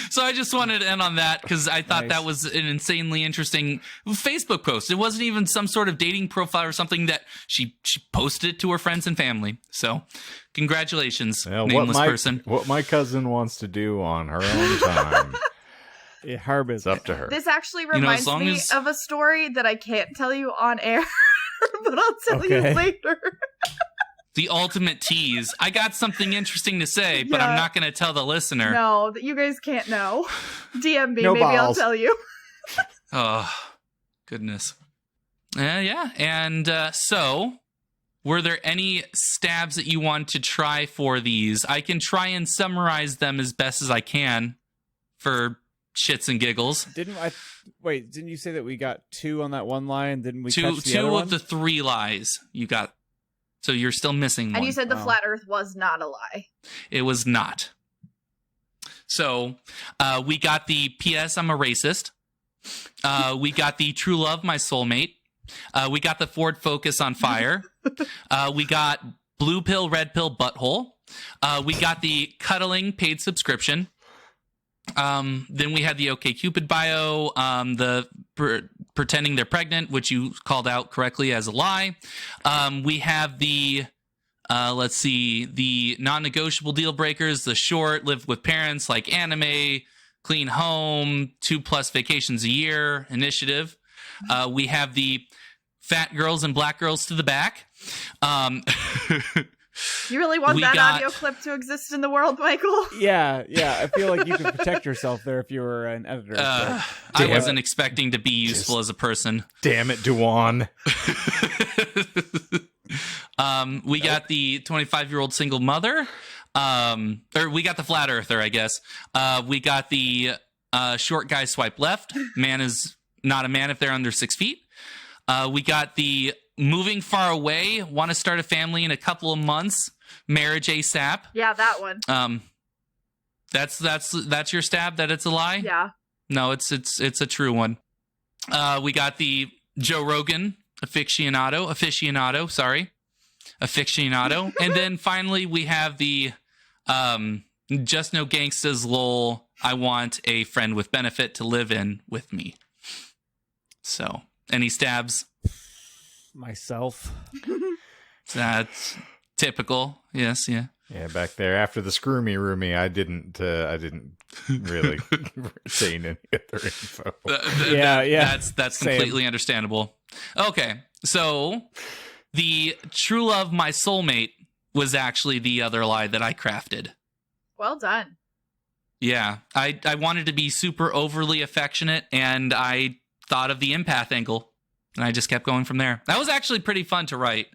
So I just wanted to end on that because I thought that was an insanely interesting Facebook post. It wasn't even some sort of dating profile or something that she posted it to her friends and family. So congratulations, nameless person. What my cousin wants to do on her own time. It's up to her. This actually reminds me of a story that I can't tell you on air, but I'll tell you later. The ultimate tease. I got something interesting to say, but I'm not going to tell the listener. No, you guys can't know. DM me, no maybe balls. I'll tell you. Oh, goodness. Yeah. And so, were there any stabs that you want to try for these? I can try and summarize them as best as I can for shits and giggles. Didn't you say that we got 2 on that one line? Didn't we catch the two other of one? the 3 lies you got? So you're still missing one. And you said the flat earth was not a lie. It was not. So we got the P.S. I'm a racist. We got the true love, my soulmate. We got the Ford Focus on fire. We got blue pill, red pill, butthole. We got the cuddling paid subscription. Then we had the OkCupid bio, the pretending they're pregnant, which you called out correctly as a lie. We have the, the non-negotiable deal breakers, the short, live with parents, like anime, clean home, 2+ vacations a year initiative. We have the fat girls and black girls to the back. You really want audio clip to exist in the world, Michael? Yeah. I feel like you could protect yourself there if you were an editor. I wasn't expecting to be useful as a person. Damn it, Duan. We got the 25-year-old single mother. Or we got the flat earther, I guess. We got the short guy swipe left. Man is not a man if they're under 6 feet. We got the moving far away, want to start a family in a couple of months, marriage ASAP. Yeah, that one. That's your stab that it's a lie? Yeah. No, it's a true one. We got the Joe Rogan aficionado, and then finally we have the just no gangstas lol. I want a friend with benefit to live in with me. So, any stabs? Myself. That's typical. Yes, yeah. Yeah, back there after the screw me roomy, I didn't really retain any other info. That's completely understandable. Okay, so the true love, my soulmate, was actually the other lie that I crafted. Well done. Yeah, I wanted to be super overly affectionate, and I thought of the empath angle. And I just kept going from there. That was actually pretty fun to write,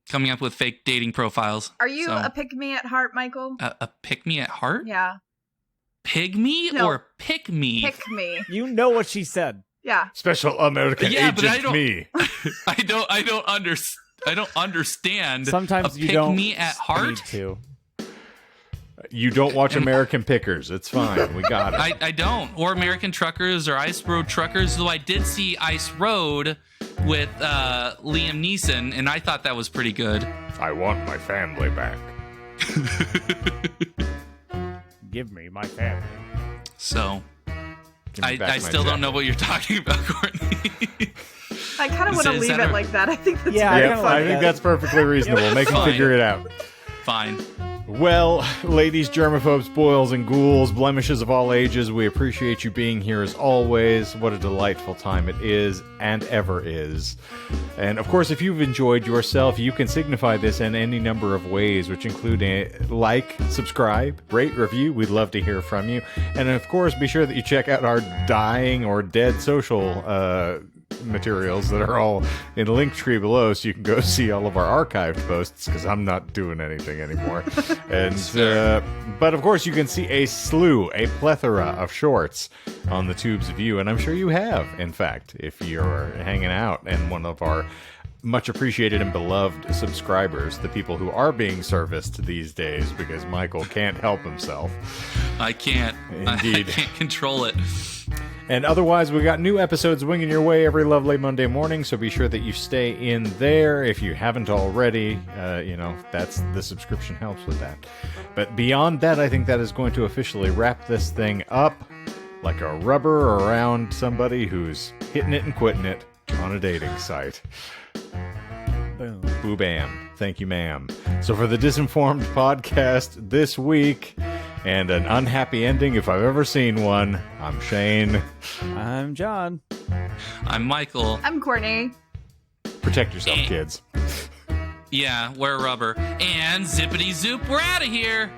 coming up with fake dating profiles. Are you a pick-me at heart, Michael? A pick-me at heart? Yeah. Pig-me or pick-me? Pick-me. You know what she said. Yeah. Special American agent me. I don't understand. Sometimes you pick don't me at heart. Need to. You don't watch American Pickers. It's fine. We got it. I don't. Or American Truckers or Ice Road Truckers, though I did see Ice Road with Liam Neeson, and I thought that was pretty good. I want my family back. Give me my family. So, I still don't know what you're talking about, Courtney. I kind of want to leave it like that. I think that's I think that's perfectly reasonable. Make them figure it out. Fine. Well, ladies, germaphobes, boils, and ghouls, blemishes of all ages, we appreciate you being here as always. What a delightful time it is, and ever is. And, of course, if you've enjoyed yourself, you can signify this in any number of ways, which include a like, subscribe, rate, review. We'd love to hear from you. And, of course, be sure that you check out our dying or dead social materials that are all in the link tree below, so you can go see all of our archived posts, because I'm not doing anything anymore. And but of course you can see a plethora of shorts on the tubes of you, and I'm sure you have, in fact, if you're hanging out and one of our much appreciated and beloved subscribers, the people who are being serviced these days, because Michael can't help himself. I can't. Indeed. I can't control it. And otherwise, we got new episodes winging your way every lovely Monday morning, so be sure that you stay in there if you haven't already. That's the subscription helps with that. But beyond that, I think that is going to officially wrap this thing up like a rubber around somebody who's hitting it and quitting it on a dating site. Boom. Boo bam. Thank you, ma'am. So for the Disinformed podcast this week, and an unhappy ending if I've ever seen one, I'm Shane. I'm John. I'm Michael. I'm Courtney. Protect yourself, kids. Yeah, wear rubber. And zippity zoop, we're out of here.